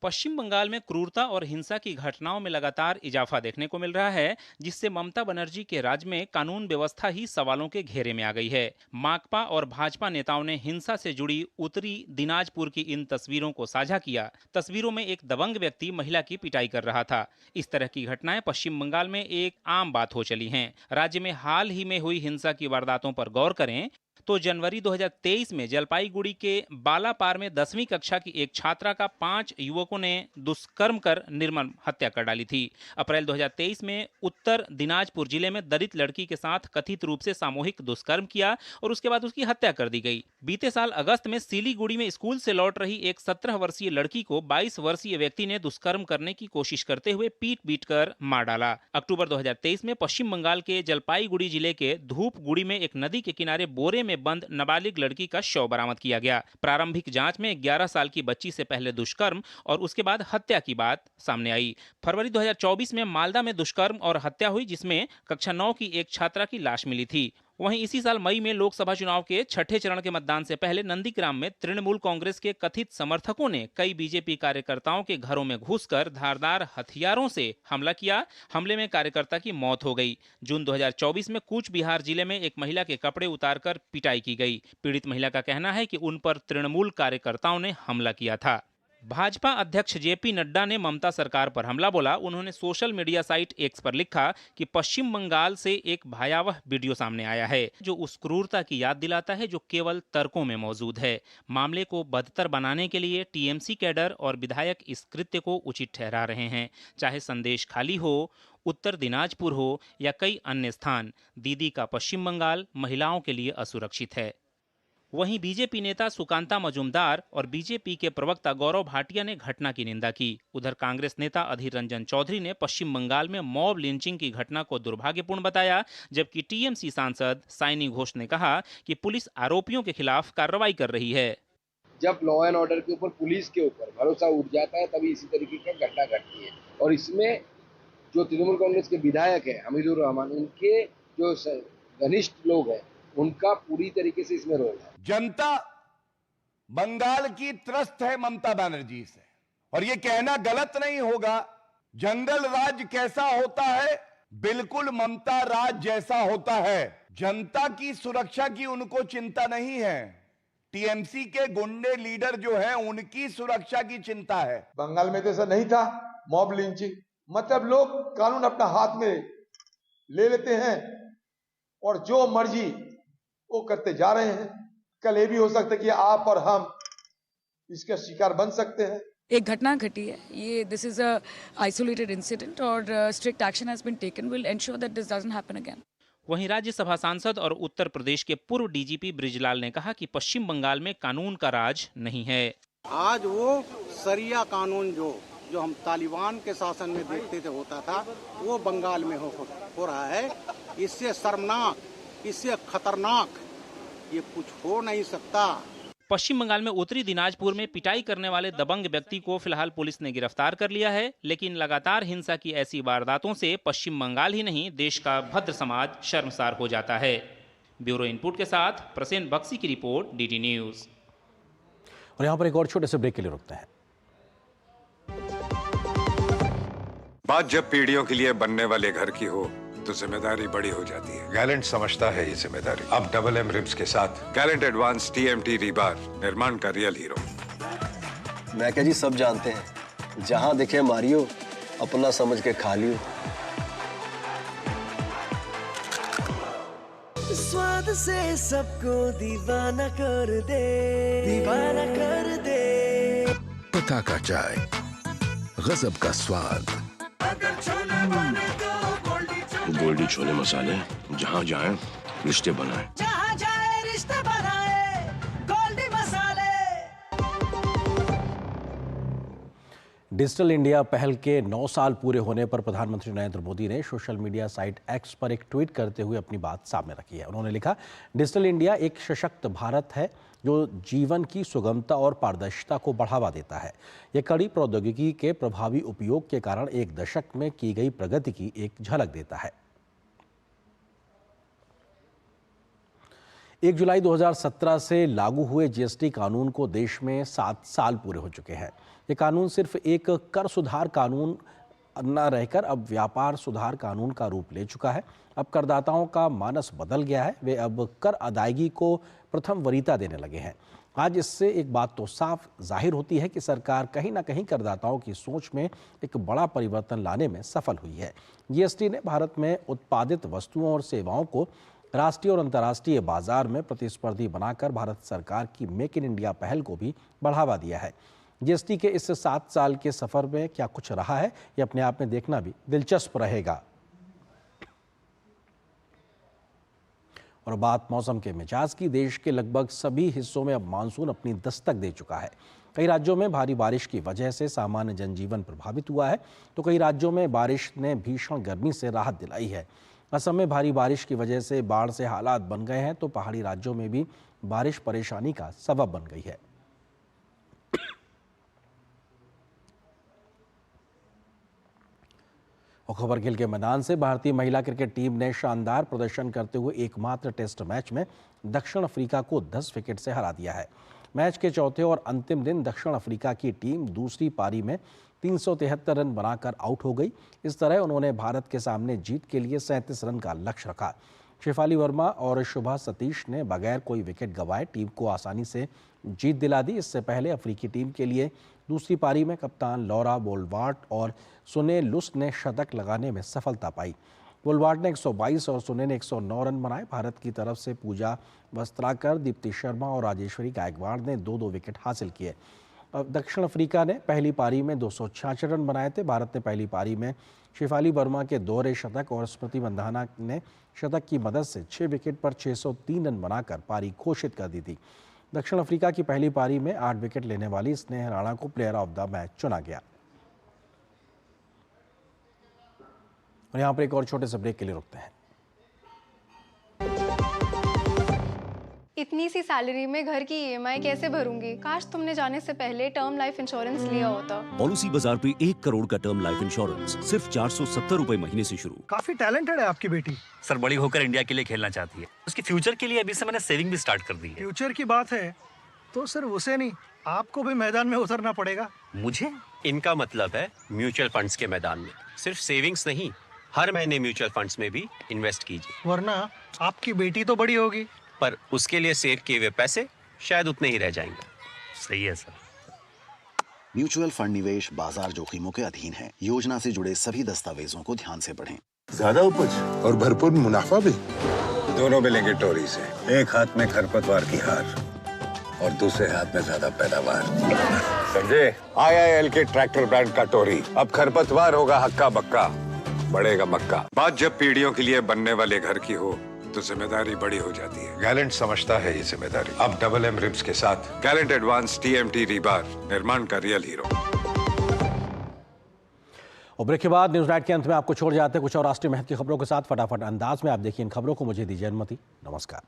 पश्चिम बंगाल में क्रूरता और हिंसा की घटनाओं में लगातार इजाफा देखने को मिल रहा है, जिससे ममता बनर्जी के राज में कानून व्यवस्था ही सवालों के घेरे में आ गई है। माकपा और भाजपा नेताओं ने हिंसा से जुड़ी उत्तरी दिनाजपुर की इन तस्वीरों को साझा किया। तस्वीरों में एक दबंग व्यक्ति महिला की पिटाई कर रहा था। इस तरह की घटनाएं पश्चिम बंगाल में एक आम बात हो चली हैं। राज्य में हाल ही में हुई हिंसा की वारदातों पर गौर करें तो जनवरी 2023 में जलपाईगुड़ी के बालापार में 10वीं कक्षा की एक छात्रा का 5 युवकों ने दुष्कर्म कर निर्मम हत्या कर डाली थी। अप्रैल 2023 में उत्तर दिनाजपुर जिले में दलित लड़की के साथ कथित रूप से सामूहिक दुष्कर्म किया और उसके बाद उसकी हत्या कर दी गई। बीते साल अगस्त में सिलीगुड़ी में स्कूल से लौट रही एक 17 वर्षीय लड़की को 22 वर्षीय व्यक्ति ने दुष्कर्म करने की कोशिश करते हुए पीट कर मार डाला। अक्टूबर 2023 में पश्चिम बंगाल के जलपाईगुड़ी जिले के धूपगुड़ी में एक नदी के किनारे बोरे में बंद नाबालिग लड़की का शव बरामद किया गया। प्रारंभिक जांच में 11 साल की बच्ची से पहले दुष्कर्म और उसके बाद हत्या की बात सामने आई। फरवरी 2024 में मालदा में दुष्कर्म और हत्या हुई, जिसमें कक्षा 9 की एक छात्रा की लाश मिली थी। वहीं इसी साल मई में लोकसभा चुनाव के छठे चरण के मतदान से पहले नंदीग्राम में तृणमूल कांग्रेस के कथित समर्थकों ने कई बीजेपी कार्यकर्ताओं के घरों में घुसकर धारदार हथियारों से हमला किया। हमले में कार्यकर्ता की मौत हो गई। जून 2024 में कूच बिहार जिले में एक महिला के कपड़े उतारकर पिटाई की गई। पीड़ित महिला का कहना है कि उन पर तृणमूल कार्यकर्ताओं ने हमला किया था। भाजपा अध्यक्ष जेपी नड्डा ने ममता सरकार पर हमला बोला। उन्होंने सोशल मीडिया साइट एक्स पर लिखा कि पश्चिम बंगाल से एक भयावह वीडियो सामने आया है जो उस क्रूरता की याद दिलाता है जो केवल तर्कों में मौजूद है। मामले को बदतर बनाने के लिए टीएमसी कैडर और विधायक इस कृत्य को उचित ठहरा रहे हैं। चाहे संदेश खाली हो, उत्तर दिनाजपुर हो या कई अन्य स्थान, दीदी का पश्चिम बंगाल महिलाओं के लिए असुरक्षित है। वहीं बीजेपी नेता सुकांता मजूमदार और बीजेपी के प्रवक्ता गौरव भाटिया ने घटना की निंदा की। उधर कांग्रेस नेता अधीर रंजन चौधरी ने पश्चिम बंगाल में मॉब लिंचिंग की घटना को दुर्भाग्यपूर्ण बताया, जबकि टीएमसी सांसद साइनी घोष ने कहा कि पुलिस आरोपियों के खिलाफ कार्रवाई कर रही है। जब लॉ एंड ऑर्डर के ऊपर, पुलिस के ऊपर भरोसा उठ जाता है तभी इसी तरीके की घटना घटती है। और इसमें जो तृणमूल कांग्रेस के विधायक है हमीदुर रहमान, उनके जो घनिष्ठ लोग हैं, उनका पूरी तरीके से इसमें रोल है। जनता बंगाल की त्रस्त है ममता बनर्जी से, और ये कहना गलत नहीं होगा। जंगल राज कैसा होता है, बिल्कुल ममता राज जैसा होता है। जनता की सुरक्षा की उनको चिंता नहीं है। टीएमसी के गुंडे लीडर जो है उनकी सुरक्षा की चिंता है। बंगाल में तो ऐसा नहीं था मॉब लिंचिंग, मतलब लोग कानून अपना हाथ में ले लेते हैं और जो मर्जी वो करते जा रहे हैं। कल ये भी हो सकता है कि आप और हम इसका शिकार बन सकते हैं। एक घटना घटी है, ये this is a isolated incident और strict action has been taken, will ensure that this doesn't happen again. वहीं राज्यसभा सांसद और उत्तर प्रदेश के पूर्व डीजीपी बृजलाल ने कहा कि पश्चिम बंगाल में कानून का राज नहीं है। आज वो सरिया कानून जो हम तालिबान के शासन में देखते थे होता था, वो बंगाल में हो रहा है। इससे शर्मनाक, इससे खतरनाक ये कुछ हो नहीं सकता। पश्चिम बंगाल में उत्तरी दिनाजपुर में पिटाई करने वाले दबंग व्यक्ति को फिलहाल पुलिस ने गिरफ्तार कर लिया है, लेकिन लगातार हिंसा की ऐसी वारदातों से पश्चिम बंगाल ही नहीं देश का भद्र समाज शर्मसार हो जाता है। ब्यूरो इनपुट के साथ प्रसेन बक्सी की रिपोर्ट, डीडी न्यूज। और यहाँ पर एक और छोटे से ब्रेक के लिए रुकते हैं। बात जब पीढ़ियों के लिए बनने वाले घर की हो तो जिम्मेदारी बड़ी हो जाती है। गैलेंट समझता है ये जिम्मेदारी। अब डबल एम रिब्स के साथ गैलेंट एडवांस TMT रीबार, निर्माण का रियल हीरो। मैं क्या जी, सब जानते हैं, जहां दिखे मारियो, अपना समझ के खा लियो। स्वाद से सबको दीवाना कर दे, दीवाना कर दे। पता का चाय, गजब का स्वाद। अगर छोले बने तो गोल्डी छोले मसाले, जहाँ जाए रिश्ते बनाए। जहाँ जाए रिश्ते बनाए, गोल्डी मसाले। डिजिटल इंडिया पहल के 9 साल पूरे होने पर प्रधानमंत्री नरेंद्र मोदी ने सोशल मीडिया साइट एक्स पर एक ट्वीट करते हुए अपनी बात सामने रखी है। उन्होंने लिखा, डिजिटल इंडिया एक सशक्त भारत है जो जीवन की सुगमता और पारदर्शिता को बढ़ावा देता है। यह कड़ी प्रौद्योगिकी के प्रभावी उपयोग के कारण एक दशक में की गई प्रगति की एक झलक देता है। 1 जुलाई 2017 से लागू हुए GST कानून को देश में 7 साल पूरे हो चुके हैं। ये कानून सिर्फ एक कर सुधार कानून न रहकर अब व्यापार सुधार कानून का रूप ले चुका है। अब करदाताओं का मानस बदल गया है। वे अब कर अदायगी को प्रथम वरीयता देने लगे हैं। आज इससे एक बात तो साफ जाहिर होती है कि सरकार कहीं ना कहीं करदाताओं की सोच में एक बड़ा परिवर्तन लाने में सफल हुई है। GST ने भारत में उत्पादित वस्तुओं और सेवाओं को राष्ट्रीय और अंतर्राष्ट्रीय बाजार में प्रतिस्पर्धी बनाकर भारत सरकार की मेक इन इंडिया पहल को भी बढ़ावा दिया है। GST के इस 7 साल के सफर में क्या कुछ रहा है, ये अपने आप में देखना भी दिलचस्प रहेगा। और बात मौसम के मिजाज की, देश के लगभग सभी हिस्सों में अब मानसून अपनी दस्तक दे चुका है। कई राज्यों में भारी बारिश की वजह से सामान्य जनजीवन प्रभावित हुआ है, तो कई राज्यों में बारिश ने भीषण गर्मी से राहत दिलाई है। असम में भारी बारिश की वजह से बाढ़ से हालात बन गए हैं, तो पहाड़ी राज्यों में भी बारिश परेशानी का सबब बन गई है। और खबर खेल के मैदान से, भारतीय महिला क्रिकेट टीम ने शानदार प्रदर्शन करते हुए एकमात्र टेस्ट मैच में दक्षिण अफ्रीका को 10 विकेट से हरा दिया है। मैच के चौथे और अंतिम दिन दक्षिण अफ्रीका की टीम दूसरी पारी में 373 रन बनाकर आउट हो गई। इस तरह उन्होंने भारत के सामने जीत के लिए 37 रन का लक्ष्य रखा। शेफाली वर्मा और शुभा सतीश ने बगैर कोई विकेट गंवाए टीम को आसानी से जीत दिला दी। इससे पहले अफ्रीकी टीम के लिए दूसरी पारी में कप्तान लॉरा बोलवार्ट और सुने लुस ने शतक लगाने में सफलता पाई। बोलवार्ट ने 122 और सुने ने 109 रन बनाए। भारत की तरफ से पूजा वस्त्राकर, दीप्ति शर्मा और राजेश्वरी गायकवाड़ ने 2-2 विकेट हासिल किए। दक्षिण अफ्रीका ने पहली पारी में 266 रन बनाए थे। भारत ने पहली पारी में शेफाली वर्मा के दोहरे शतक और स्मृति मंधाना ने शतक की मदद से 6 विकेट पर 603 रन बनाकर पारी घोषित कर दी थी। दक्षिण अफ्रीका की पहली पारी में 8 विकेट लेने वाली स्नेह राणा को प्लेयर ऑफ द मैच चुना गया। और यहाँ पर एक और छोटे से ब्रेक के लिए रुकते हैं। इतनी सी सैलरी में घर की EMI कैसे भरूंगी? काश तुमने जाने से पहले टर्म लाइफ इंश्योरेंस लिया होता। पॉलिसी बाजार पे 1 करोड़ का टर्म लाइफ इंश्योरेंस सिर्फ 470 रुपए महीने से शुरू। काफी टैलेंटेड है आपकी बेटी। सर, बड़ी होकर इंडिया के लिए खेलना चाहती है। उसके फ्यूचर के लिए अभी से मैंने सेविंग भी स्टार्ट कर दी है। फ्यूचर की बात है तो सिर्फ उसे नहीं, आपको भी मैदान में उतरना पड़ेगा। मुझे? इनका मतलब है म्यूचुअल फंड्स के मैदान में। सिर्फ सेविंग्स नहीं, हर महीने म्यूचुअल फंड्स में भी इन्वेस्ट कीजिए। वरना आपकी बेटी तो बड़ी होगी, पर उसके लिए सेव किए हुए पैसे शायद उतने ही रह जाएंगे। सही है सर। म्यूचुअल फंड निवेश बाजार जोखिमों के अधीन है। योजना से जुड़े सभी दस्तावेजों को ध्यान से पढ़ें। ज्यादा उपज और भरपूर मुनाफा भी, दोनों मिलेंगे टोरी से। एक हाथ में खरपतवार की हार और दूसरे हाथ में ज्यादा पैदावार। समझे? IIL के ट्रैक्टर ब्रांड का टोरी। अब खरपतवार होगा हक्का बक्का, बढ़ेगा मक्का। बात जब पीढ़ियों के लिए बनने वाले घर की हो तो जिम्मेदारी बड़ी हो जाती है। गैलेंट समझता है ये जिम्मेदारी। अब डबल एम रिब्स के साथ गैलेंट एडवांस TMT रीबार, निर्माण का रियल हीरो। और ब्रेक के बाद न्यूज नाइट के अंत में आपको छोड़ जाते हैं कुछ और राष्ट्रीय महत्व की खबरों के साथ। फटाफट अंदाज में आप देखिए इन खबरों को। मुझे दीजिए अनुमति। नमस्कार।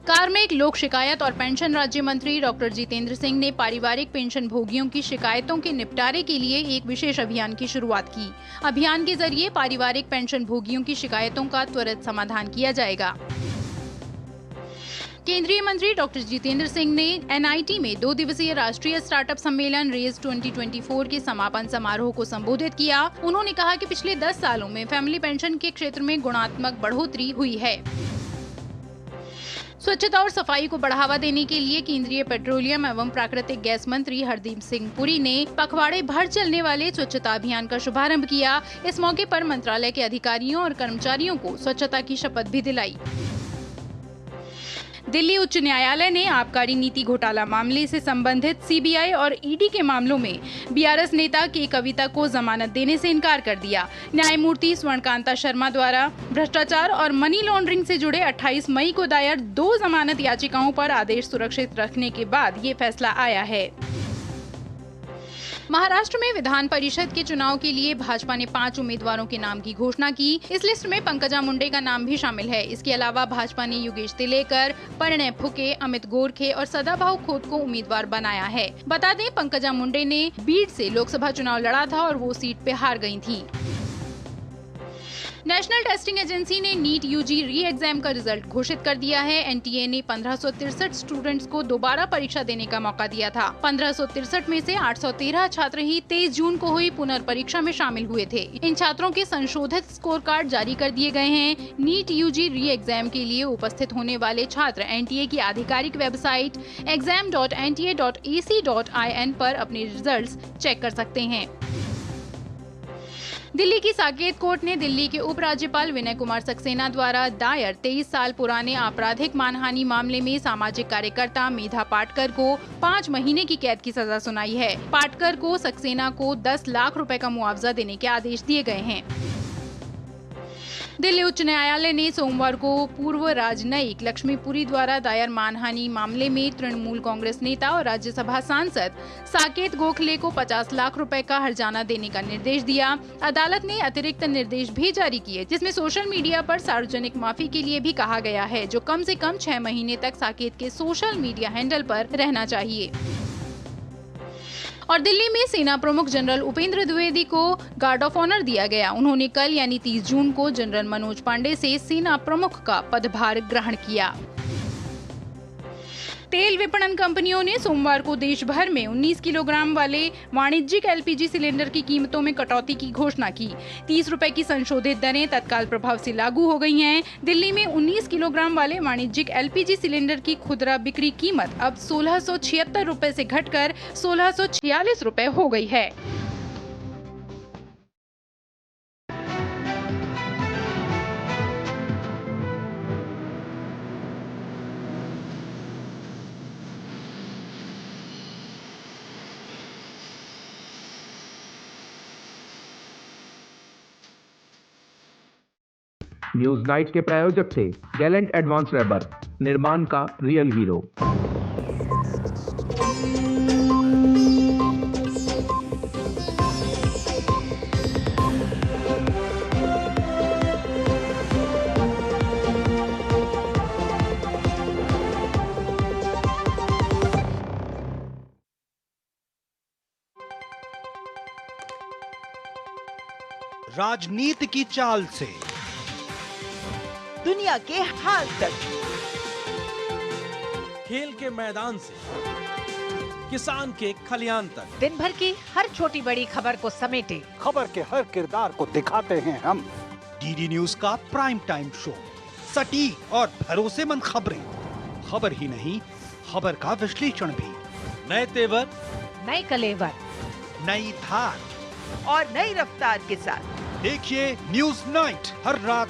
कार्मिक, लोक शिकायत और पेंशन राज्य मंत्री डॉक्टर जितेंद्र सिंह ने पारिवारिक पेंशन भोगियों की शिकायतों के निपटारे के लिए एक विशेष अभियान की शुरुआत की। अभियान के जरिए पारिवारिक पेंशन भोगियों की शिकायतों का त्वरित समाधान किया जाएगा। केंद्रीय मंत्री डॉक्टर जितेंद्र सिंह ने एनआईटी में 2 दिवसीय राष्ट्रीय स्टार्टअप सम्मेलन रेज 2024 के समापन समारोह को संबोधित किया। उन्होंने कहा कि पिछले 10 सालों में फैमिली पेंशन के क्षेत्र में गुणात्मक बढ़ोतरी हुई है। स्वच्छता और सफाई को बढ़ावा देने के लिए केंद्रीय पेट्रोलियम एवं प्राकृतिक गैस मंत्री हरदीप सिंह पुरी ने पखवाड़े भर चलने वाले स्वच्छता अभियान का शुभारंभ किया। इस मौके पर मंत्रालय के अधिकारियों और कर्मचारियों को स्वच्छता की शपथ भी दिलाई। दिल्ली उच्च न्यायालय ने आबकारी नीति घोटाला मामले से संबंधित सीबीआई और ईडी के मामलों में बीआरएस नेता के कविता को जमानत देने से इनकार कर दिया। न्यायमूर्ति स्वर्णकांता शर्मा द्वारा भ्रष्टाचार और मनी लॉन्ड्रिंग से जुड़े 28 मई को दायर 2 जमानत याचिकाओं पर आदेश सुरक्षित रखने के बाद ये फैसला आया है। महाराष्ट्र में विधान परिषद के चुनाव के लिए भाजपा ने 5 उम्मीदवारों के नाम की घोषणा की। इस लिस्ट में पंकजा मुंडे का नाम भी शामिल है। इसके अलावा भाजपा ने योगेश तिलेकर, परिणय फुके, अमित गोरखे और सदाभाऊ खोत को उम्मीदवार बनाया है। बता दें, पंकजा मुंडे ने बीड से लोकसभा चुनाव लड़ा था और वो सीट पे हार गई थी। नेशनल टेस्टिंग एजेंसी ने नीट यूजी री एग्जाम का रिजल्ट घोषित कर दिया है। एनटीए ने 1563 स्टूडेंट्स को दोबारा परीक्षा देने का मौका दिया था। 1563 में से 813 छात्र ही 23 जून को हुई पुनर्परीक्षा में शामिल हुए थे। इन छात्रों के संशोधित स्कोर कार्ड जारी कर दिए गए हैं। नीट यूजी री एग्जाम के लिए उपस्थित होने वाले छात्र एनटीए की आधिकारिक वेबसाइट exam.nta.ac.in पर अपने रिजल्ट्स चेक कर सकते हैं। दिल्ली की साकेत कोर्ट ने दिल्ली के उपराज्यपाल विनय कुमार सक्सेना द्वारा दायर 23 साल पुराने आपराधिक मानहानि मामले में सामाजिक कार्यकर्ता मेधा पाटकर को 5 महीने की कैद की सजा सुनाई है। पाटकर को सक्सेना को 10 लाख रुपए का मुआवजा देने के आदेश दिए गए हैं। दिल्ली उच्च न्यायालय ने सोमवार को पूर्व राजनयिक लक्ष्मीपुरी द्वारा दायर मानहानि मामले में तृणमूल कांग्रेस नेता और राज्यसभा सांसद साकेत गोखले को 50 लाख रुपए का हर्जाना देने का निर्देश दिया। अदालत ने अतिरिक्त निर्देश भी जारी किए, जिसमें सोशल मीडिया पर सार्वजनिक माफी के लिए भी कहा गया है, जो कम से कम 6 महीने तक साकेत के सोशल मीडिया हैंडल पर रहना चाहिए। और दिल्ली में सेना प्रमुख जनरल उपेंद्र द्विवेदी को गार्ड ऑफ ऑनर दिया गया। उन्होंने कल यानी 30 जून को जनरल मनोज पांडे से सेना प्रमुख का पदभार ग्रहण किया। तेल विपणन कंपनियों ने सोमवार को देश भर में 19 किलोग्राम वाले वाणिज्यिक एलपीजी सिलेंडर की कीमतों में कटौती की घोषणा की। 30 रुपए की संशोधित दरें तत्काल प्रभाव से लागू हो गई हैं। दिल्ली में 19 किलोग्राम वाले वाणिज्यिक एलपीजी सिलेंडर की खुदरा बिक्री कीमत अब 1676 रुपए से घटकर 1646 रुपए हो गई है। न्यूज नाइट के प्रायोजक थे गैलेंट एडवांस रबर, निर्माण का रियल हीरो। राजनीति की चाल से दुनिया के हाल तक, खेल के मैदान से किसान के खलियान तक, दिन भर की हर छोटी बड़ी खबर को समेटे खबर के हर किरदार को दिखाते हैं हम। डीडी न्यूज का प्राइम टाइम शो, सटीक और भरोसेमंद खबरें, खबर ही नहीं खबर का विश्लेषण भी, नए तेवर, नए कलेवर, नई धार और नई रफ्तार के साथ देखिए न्यूज नाइट हर रात